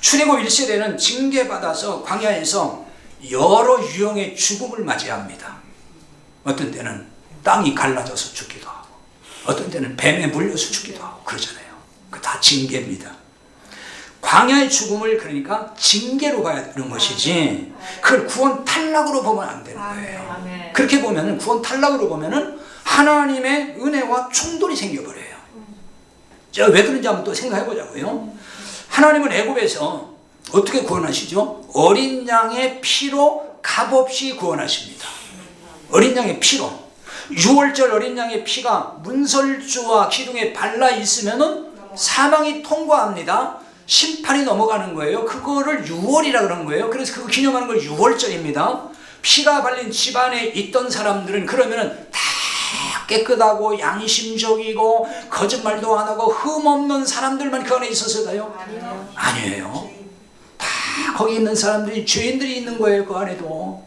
출애굽 1세대는 징계받아서 광야에서 여러 유형의 죽음을 맞이합니다. 어떤 때는 땅이 갈라져서 죽기도 하고, 어떤 때는 뱀에 물려서 죽기도 하고 그러잖아요. 그 다 징계입니다. 광야의 죽음을 그러니까 징계로 봐야 되는 것이지 그걸 구원 탈락으로 보면 안 되는 거예요. 그렇게 보면 구원 탈락으로 보면은 하나님의 은혜와 충돌이 생겨버려요. 자, 왜 그런지 한번 또 생각해 보자고요. 하나님은 애굽에서 어떻게 구원하시죠? 어린 양의 피로 값없이 구원하십니다. 어린 양의 피로. 6월절 어린 양의 피가 문설주와 기둥에 발라 있으면은 사망이 통과합니다. 심판이 넘어가는 거예요. 그거를 6월이라 그런 거예요. 그래서 그거 기념하는 걸 6월절입니다. 피가 발린 집안에 있던 사람들은 그러면은 다 깨끗하고 양심적이고 거짓말도 안 하고 흠 없는 사람들만 그 안에 있었을까요? 아니에요. 다 거기 있는 사람들이 죄인들이 있는 거예요. 그 안에도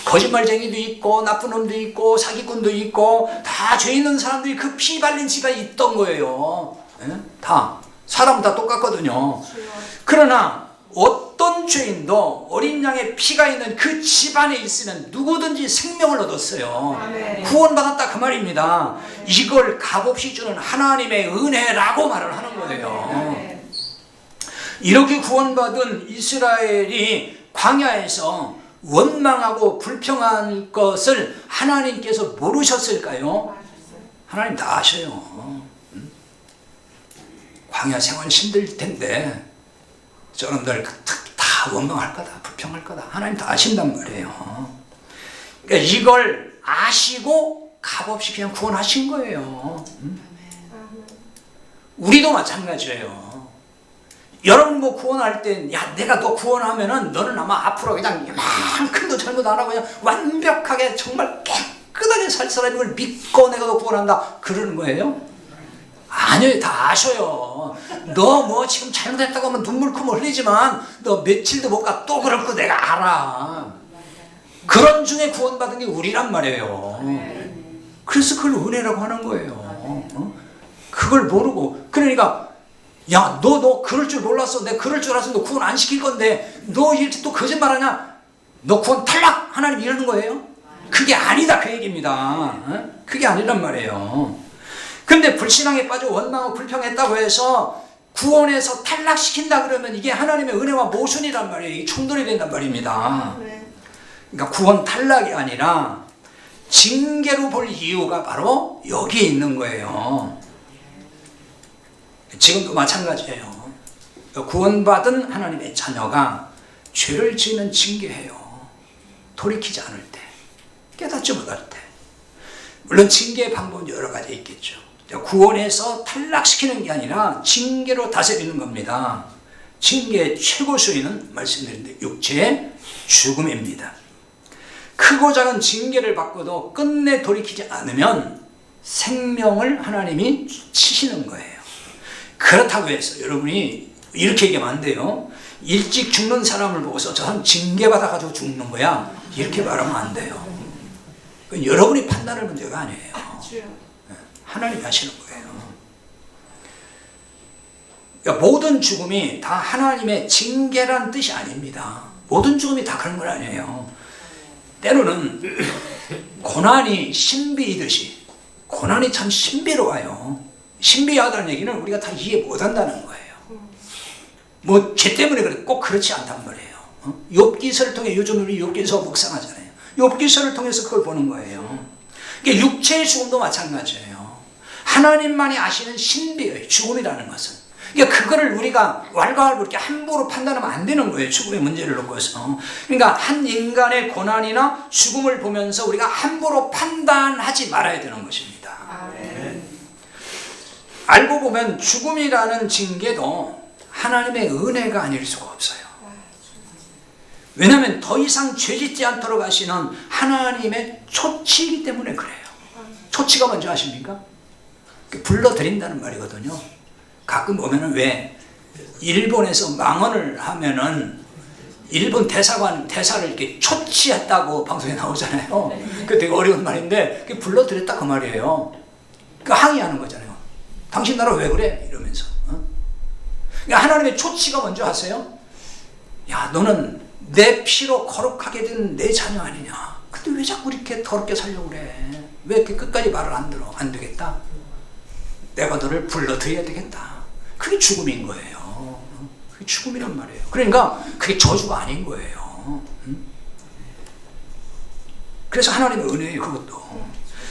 거짓말쟁이도 있고 나쁜 놈도 있고 사기꾼도 있고 다 죄 있는 사람들이 그 피 발린 집안에 있던 거예요. 다 사람 다 똑같거든요. 그러나 어떤 죄인도 어린 양의 피가 있는 그 집안에 있으면 누구든지 생명을 얻었어요. 구원받았다 그 말입니다. 이걸 값없이 주는 하나님의 은혜라고 말을 하는 거예요. 이렇게 구원받은 이스라엘이 광야에서 원망하고 불평한 것을 하나님께서 모르셨을까요? 하나님 다 아셔요. 광야 생활 힘들 텐데 저놈들 다 원망할 거다, 불평할 거다. 하나님 다 아신단 말이에요. 그러니까 이걸 아시고 값없이 그냥 구원하신 거예요. 우리도 마찬가지예요. 여러분 뭐 구원할 때, 야, 내가 너 구원하면은 너는 아마 앞으로 그냥 이만큼도 잘못 안 하고 그냥 완벽하게 정말 깨끗하게 살 사람을 믿고 내가 너 구원한다. 그러는 거예요? 아니요, 다 아셔요. 너 뭐 지금 잘못했다고 하면 눈물 콧물 흘리지만 너 며칠도 못 가 또 그럴 거 내가 알아. 그런 중에 구원받은 게 우리란 말이에요. 그래서 그걸 은혜라고 하는 거예요. 그걸 모르고 그러니까 야, 너 그럴 줄 몰랐어. 내가 그럴 줄 알았으면 너 구원 안 시킬 건데 너 이렇게 또 거짓말하냐? 너 구원 탈락! 하나님 이러는 거예요? 그게 아니다 그 얘기입니다. 그게 아니란 말이에요. 근데 불신앙에 빠져 원망하고 불평했다고 해서 구원에서 탈락시킨다 그러면 이게 하나님의 은혜와 모순이란 말이에요. 이게 충돌이 된단 말입니다. 그러니까 구원 탈락이 아니라 징계로 볼 이유가 바로 여기에 있는 거예요. 지금도 마찬가지예요. 구원받은 하나님의 자녀가 죄를 지으면 징계해요. 돌이키지 않을 때, 깨닫지 못할 때. 물론 징계의 방법은 여러 가지 있겠죠. 구원에서 탈락시키는 게 아니라 징계로 다스리는 겁니다. 징계의 최고 수위는 말씀드린 대로 육체의 죽음입니다. 크고 작은 징계를 받고도 끝내 돌이키지 않으면 생명을 하나님이 치시는 거예요. 그렇다고 해서 여러분이 이렇게 얘기하면 안 돼요. 일찍 죽는 사람을 보고서 저 사람 징계받아가지고 죽는 거야 이렇게 말하면 안 돼요. 그건 여러분이 판단할 문제가 아니에요. 하나님이 하시는 거예요. 그러니까 모든 죽음이 다 하나님의 징계란 뜻이 아닙니다. 모든 죽음이 다 그런 건 아니에요. 때로는 고난이 신비이듯이 고난이 참 신비로워요. 신비하다는 얘기는 우리가 다 이해 못한다는 거예요. 뭐 죄 때문에 그래 꼭 그렇지 않단 말이에요. 욥기서를 통해 요즘 우리 욥기서 묵상하잖아요. 욥기서를 통해서 그걸 보는 거예요. 그러니까 육체의 죽음도 마찬가지예요. 하나님만이 아시는 신비예요. 죽음이라는 것은. 그러니까 그거를 우리가 왈가왈부 이렇게 함부로 판단하면 안 되는 거예요. 죽음의 문제를 놓고서. 그러니까 한 인간의 고난이나 죽음을 보면서 우리가 함부로 판단하지 말아야 되는 것입니다. 알고 보면 죽음이라는 징계도 하나님의 은혜가 아닐 수가 없어요. 왜냐하면 더 이상 죄짓지 않도록 하시는 하나님의 초치이기 때문에 그래요. 초치가 뭔지 아십니까? 불러들인다는 말이거든요. 가끔 보면은 왜 일본에서 망언을 하면은 일본 대사관 대사를 이렇게 초치했다고 방송에 나오잖아요. 그 되게 어려운 말인데 그게 불러들였다 그 말이에요. 그 항의하는 거잖아요. 당신 나라 왜 그래? 이러면서. 그러니까 하나님의 초치가 먼저 하세요. 야, 너는 내 피로 거룩하게 된 내 자녀 아니냐? 근데 왜 자꾸 이렇게 더럽게 살려고 그래? 왜 이렇게 끝까지 말을 안 들어? 안 되겠다. 내가 너를 불러들여야 되겠다. 그게 죽음인 거예요. 그게 죽음이란 말이에요. 그러니까 그게 저주가 아닌 거예요. 그래서 하나님의 은혜예요, 그것도.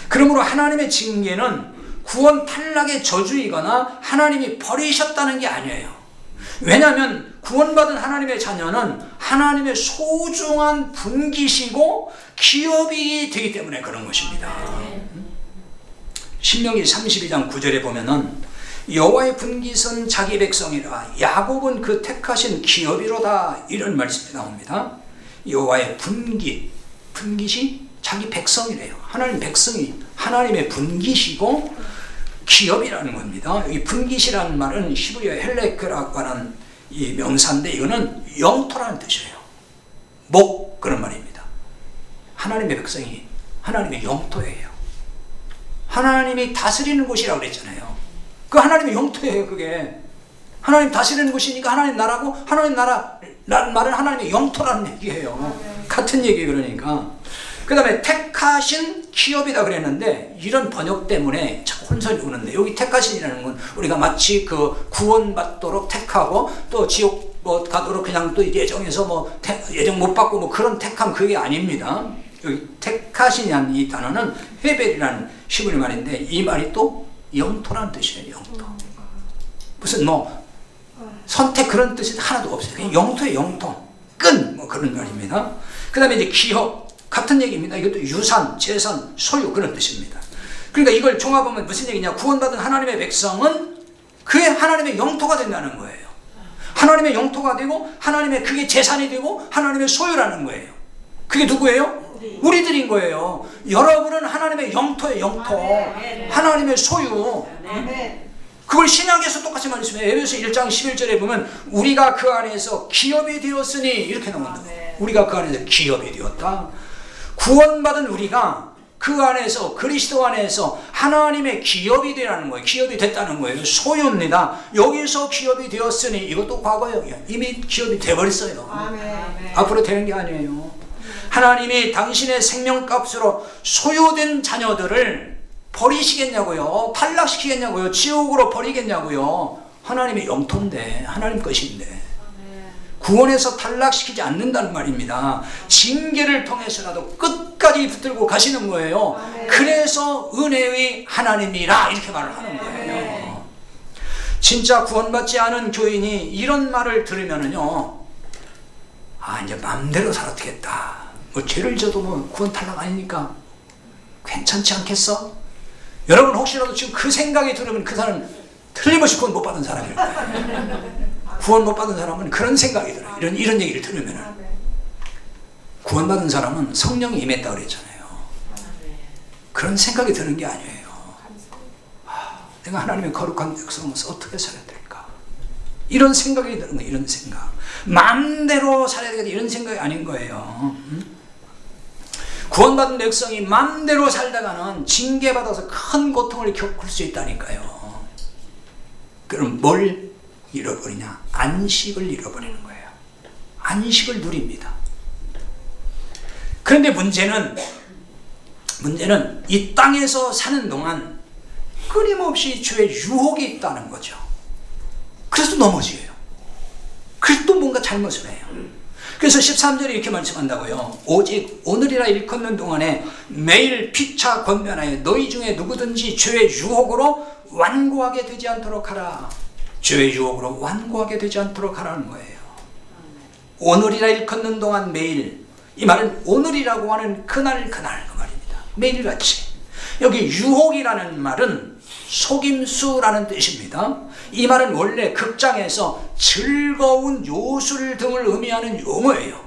그러므로 하나님의 징계는 구원 탈락의 저주이거나 하나님이 버리셨다는 게 아니에요. 왜냐하면 구원받은 하나님의 자녀는 하나님의 소중한 분기시고 기업이 되기 때문에 그런 것입니다. 신명기 32장 9절에 보면은 여호와의 분깃은 자기 백성이라 야곱은 그 택하신 기업이로다 이런 말씀이 나옵니다. 여호와의 분깃이 자기 백성이래요. 하나님 백성이 하나님의 분깃이고 기업이라는 겁니다. 이 분깃이라는 말은 히브리어 헬레크라고 하는 이 명사인데 이거는 영토라는 뜻이에요. 목 그런 말입니다. 하나님의 백성이 하나님의 영토예요. 하나님이 다스리는 곳이라고 그랬잖아요. 그 하나님의 영토예요. 그게 하나님 다스리는 곳이니까 하나님 나라고, 하나님 나라라는 말은 하나님의 영토라는 얘기예요. 같은 얘기. 그러니까 그 다음에 택하신 기업이다 그랬는데 이런 번역 때문에 자꾸 혼선이 오는데, 여기 택하신이라는 건 우리가 마치 그 구원받도록 택하고 또 지옥 뭐 가도록 그냥 또 예정해서 뭐 예정 못 받고 뭐 그런 택함, 그게 아닙니다. 여기 택하신이라는 이 단어는 헤벨이라는 히브리 말인데 이 말이 또 영토라는 뜻이에요. 영토. 무슨 뭐 선택 그런 뜻이 하나도 없어요. 그냥 영토의 영토, 끈 뭐 그런 말입니다. 그 다음에 이제 기업 같은 얘기입니다. 이것도 유산, 재산, 소유 그런 뜻입니다. 그러니까 이걸 종합하면 무슨 얘기냐? 구원받은 하나님의 백성은 그의 하나님의 영토가 된다는 거예요. 하나님의 영토가 되고 하나님의 그게 재산이 되고 하나님의 소유라는 거예요. 그게 누구예요? 우리들인 거예요. 여러분은 하나님의 영토의 영토, 하나님의 소유. 그걸 신약에서 똑같이 말씀해요. 에베소 1장 11절에 보면 우리가 그 안에서 기업이 되었으니 이렇게 나온다. 우리가 그 안에서 기업이 되었다. 구원받은 우리가 그 안에서, 그리스도 안에서 하나님의 기업이 되라는 거예요. 기업이 됐다는 거예요. 소유입니다. 여기서 기업이 되었으니 이것도 과거예요. 이미 기업이 돼버렸어요. 아멘. 앞으로 되는 게 아니에요. 하나님이 당신의 생명값으로 소유된 자녀들을 버리시겠냐고요? 탈락시키겠냐고요? 지옥으로 버리겠냐고요? 하나님의 영토인데, 하나님 것인데 구원에서 탈락시키지 않는다는 말입니다. 징계를 통해서라도 끝까지 붙들고 가시는 거예요. 그래서 은혜의 하나님이라 이렇게 말을 하는 거예요. 진짜 구원받지 않은 교인이 이런 말을 들으면은요, 아, 이제 마음대로 살아도 되겠다. 뭐 죄를 져도 뭐 구원 탈락 아니니까 괜찮지 않겠어? 여러분 혹시라도 지금 그 생각이 들으면 그 사람은 틀림없이 구원 못 받은 사람일 거예요. 구원 못 받은 사람은 그런 생각이 들어요. 이런 얘기를 들으면. 구원받은 사람은 성령이 임했다 그랬잖아요. 그런 생각이 드는 게 아니에요. 내가 하나님의 거룩한 백성으로서 어떻게 살아야 될까? 이런 생각이 드는 거예요. 이런 생각. 마음대로 살아야 되겠다 이런 생각이 아닌 거예요. 구원받은 백성이 마음대로 살다가는 징계받아서 큰 고통을 겪을 수 있다니까요. 그럼 뭘 잃어버리냐? 안식을 잃어버리는 거예요. 안식을 누립니다. 그런데 문제는 이 땅에서 사는 동안 끊임없이 죄의 유혹이 있다는 거죠. 그래서 넘어져요. 그래서 또 뭔가 잘못을 해요. 그래서 13절에 이렇게 말씀한다고요. 오직 오늘이라 일컫는 동안에 매일 피차 권면하여 너희 중에 누구든지 죄의 유혹으로 완고하게 되지 않도록 하라. 죄의 유혹으로 완고하게 되지 않도록 하라는 거예요. 오늘이라 일컫는 동안 매일, 이 말은 오늘이라고 하는 그날 그 말입니다. 매일같이. 여기 유혹이라는 말은 속임수라는 뜻입니다. 이 말은 원래 극장에서 즐거운 요술 등을 의미하는 용어예요.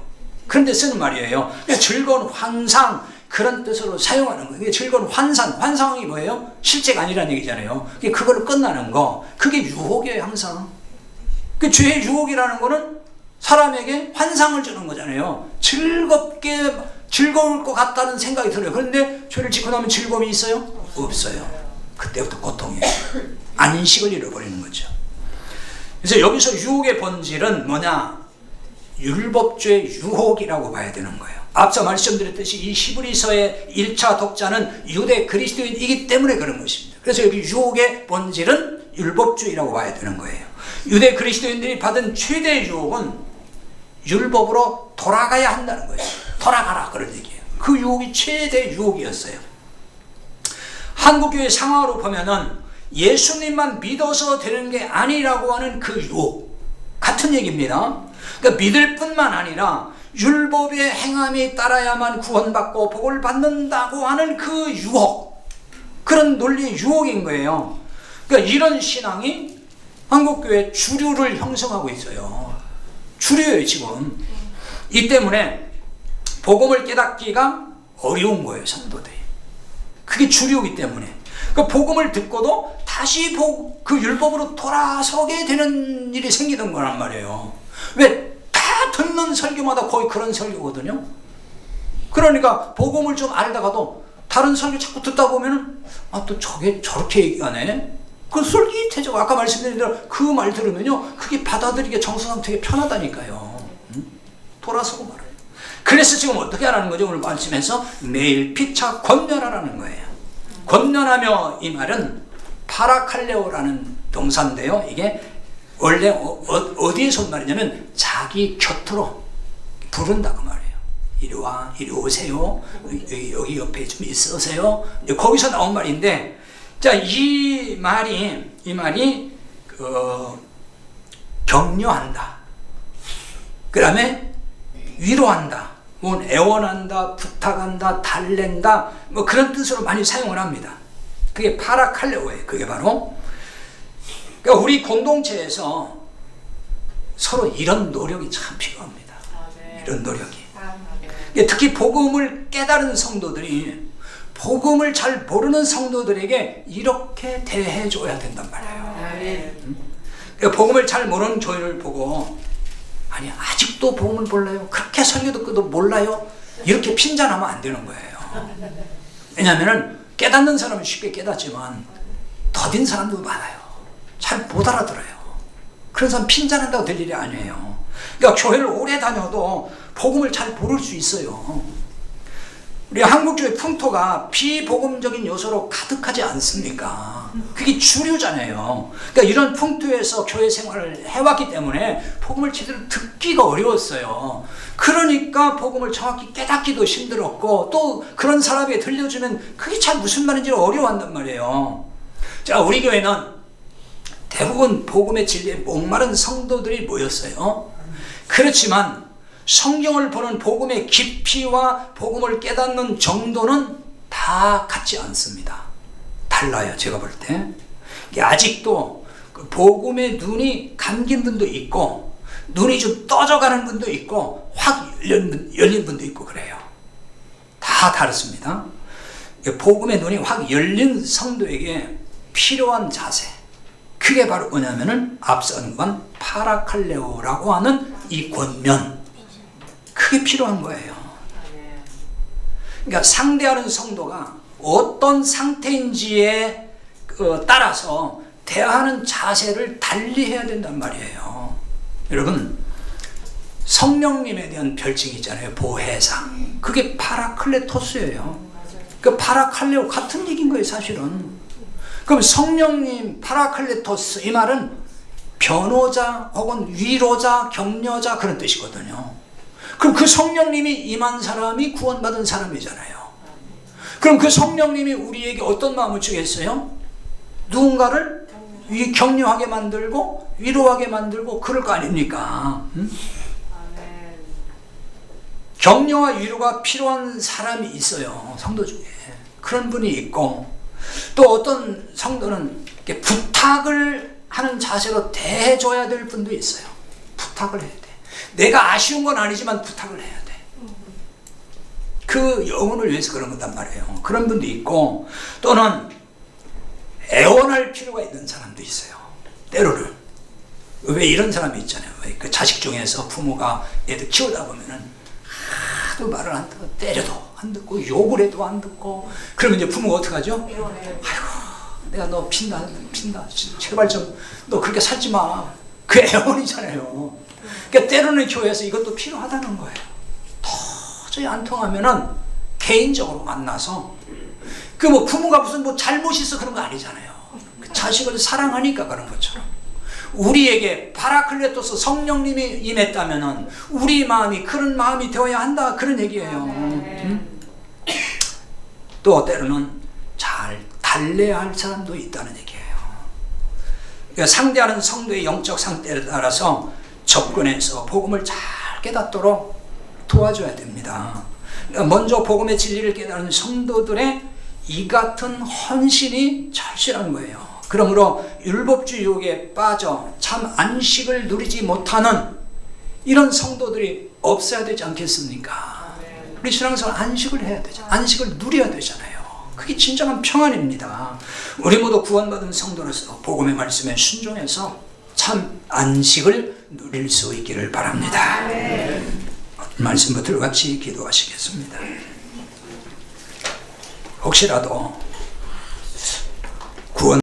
그런 데 쓰는 말이에요. 즐거운 환상, 그런 뜻으로 사용하는 거예요. 즐거운 환상이 뭐예요? 실제가 아니라는 얘기잖아요. 그걸로 끝나는 거, 그게 유혹이에요. 항상 그 죄의 유혹이라는 거는 사람에게 환상을 주는 거잖아요. 즐거울 것 같다는 생각이 들어요. 그런데 죄를 짓고 나면 즐거움이 있어요? 없어요. 그때부터 고통이에요. 안식을 잃어버리는 거죠. 그래서 여기서 유혹의 본질은 뭐냐? 율법주의 유혹이라고 봐야 되는 거예요. 앞서 말씀드렸듯이 이 히브리서의 1차 독자는 유대 그리스도인이기 때문에 그런 것입니다. 그래서 여기 유혹의 본질은 율법주의라고 봐야 되는 거예요. 유대 그리스도인들이 받은 최대의 유혹은 율법으로 돌아가야 한다는 거예요. 돌아가라, 그런 얘기예요. 그 유혹이 최대 유혹이었어요. 한국교회 상황으로 보면은 예수님만 믿어서 되는 게 아니라고 하는 그 유혹, 같은 얘기입니다. 그러니까 믿을 뿐만 아니라 율법의 행함이 따라야만 구원받고 복을 받는다고 하는 그 유혹, 그런 논리의 유혹인 거예요. 그러니까 이런 신앙이 한국교회 주류를 형성하고 있어요. 주류예요 지금. 이 때문에 복음을 깨닫기가 어려운 거예요, 성도들이. 그게 주류이기 때문에. 그 복음을 듣고도 다시 그 율법으로 돌아서게 되는 일이 생기는 거란 말이에요. 왜? 다 듣는 설교마다 거의 그런 설교거든요. 그러니까 복음을 좀 알다가도 다른 설교 자꾸 듣다 보면은 또 저게 저렇게 얘기하네. 그 솔깃해져. 아까 말씀드린 대로 그 말 들으면요, 그게 받아들이기 정서상 되게 편하다니까요. 돌아서고 말아요. 그래서 지금 어떻게 하라는 거죠? 오늘 말씀에서 매일 피차 권면하라는 거예요. 권면하며, 이 말은 파라칼레오라는 동사인데요. 이게 원래 어디에서 온 말이냐면 자기 곁으로 부른다 그 말이에요. 이리 와, 이리 오세요. 여기 옆에 좀 있으세요. 거기서 나온 말인데, 자, 이 말이 격려한다. 그 다음에 위로한다. 뭐 애원한다, 부탁한다, 달랜다, 뭐 그런 뜻으로 많이 사용을 합니다. 그게 파라칼레오예요. 그게 바로. 그러니까 우리 공동체에서 서로 이런 노력이 참 필요합니다. 이런 노력이. 특히 복음을 깨달은 성도들이 복음을 잘 모르는 성도들에게 이렇게 대해줘야 된단 말이에요. 그러니까 복음을 잘 모르는 교회를 보고, 아니 아직도 복음을 몰라요? 그렇게 설교 듣고도 몰라요? 이렇게 핀잔하면 안 되는 거예요. 왜냐하면 깨닫는 사람은 쉽게 깨닫지만 더딘 사람도 많아요. 잘 못 알아들어요. 그런 사람 핀잔한다고 될 일이 아니에요. 그러니까 교회를 오래 다녀도 복음을 잘 모를 수 있어요. 우리 한국교회 풍토가 비복음적인 요소로 가득하지 않습니까? 그게 주류잖아요. 그러니까 이런 풍토에서 교회 생활을 해왔기 때문에 복음을 제대로 듣기가 어려웠어요. 그러니까 복음을 정확히 깨닫기도 힘들었고, 또 그런 사람에게 들려주면 그게 참 무슨 말인지 어려워한단 말이에요. 자, 우리 교회는 대부분 복음의 진리에 목마른 성도들이 모였어요. 그렇지만 성경을 보는 복음의 깊이와 복음을 깨닫는 정도는 다 같지 않습니다. 달라요, 제가 볼 때. 아직도 그 복음의 눈이 감긴 분도 있고, 눈이 좀 떠져가는 분도 있고, 확 열린 분도 있고 그래요. 다 다릅니다. 복음의 눈이 확 열린 성도에게 필요한 자세, 그게 바로 뭐냐면은 앞서 언급한 파라칼레오라고 하는 이 권면, 그게 필요한 거예요. 그러니까 상대하는 성도가 어떤 상태인지에 따라서 대하는 자세를 달리해야 된단 말이에요. 여러분, 성령님에 대한 별칭이 있잖아요. 보혜상. 그게 파라클레토스예요. 그 파라칼레오 같은 얘기인 거예요, 사실은. 그럼 성령님, 파라클레토스, 이 말은 변호자 혹은 위로자, 격려자, 그런 뜻이거든요. 그럼 그 성령님이 임한 사람이 구원받은 사람이잖아요. 그럼 그 성령님이 우리에게 어떤 마음을 주겠어요? 누군가를 격려하게 만들고 위로하게 만들고 그럴 거 아닙니까? 응? 격려와 위로가 필요한 사람이 있어요, 성도 중에. 그런 분이 있고, 또 어떤 성도는 부탁을 하는 자세로 대해줘야 될 분도 있어요. 부탁을 해야 돼. 내가 아쉬운 건 아니지만 부탁을 해야 돼. 그 영혼을 위해서 그런 거단 말이에요. 그런 분도 있고, 또는 애원할 필요가 있는 사람도 있어요. 때로는. 왜 이런 사람이 있잖아요. 왜 그 자식 중에서 부모가 애들 키우다 보면은 하도 말을 안 듣고, 때려도 안 듣고, 욕을 해도 안 듣고, 그러면 이제 부모가 어떡하죠? 아이고, 내가 너 핀다. 제발 좀, 너 그렇게 살지 마. 그 애원이잖아요. 그러니까 때로는 교회에서 이것도 필요하다는 거예요. 도저히 안 통하면은 개인적으로 만나서, 그 뭐 부모가 무슨 뭐 잘못이 있어 그런 거 아니잖아요. 그 자식을 사랑하니까 그런 것처럼. 우리에게 파라클레토스 성령님이 임했다면은 우리 마음이 그런 마음이 되어야 한다, 그런 얘기예요. 또 때로는 잘 달래야 할 사람도 있다는 얘기예요. 그러니까 상대하는 성도의 영적 상태에 따라서 접근해서 복음을 잘 깨닫도록 도와줘야 됩니다. 그러니까 먼저 복음의 진리를 깨달은 성도들의 이 같은 헌신이 절실한 거예요. 그러므로 율법주의 유혹에 빠져 참 안식을 누리지 못하는 이런 성도들이 없어야 되지 않겠습니까? 우리 신앙생활 안식을 해야 되죠. 안식을 누려야 되잖아요. 그게 진정한 평안입니다. 우리 모두 구원받은 성도로서 복음의 말씀에 순종해서 참 안식을 누릴 수 있기를 바랍니다. 말씀부터 같이 기도하시겠습니다. 혹시라도 구원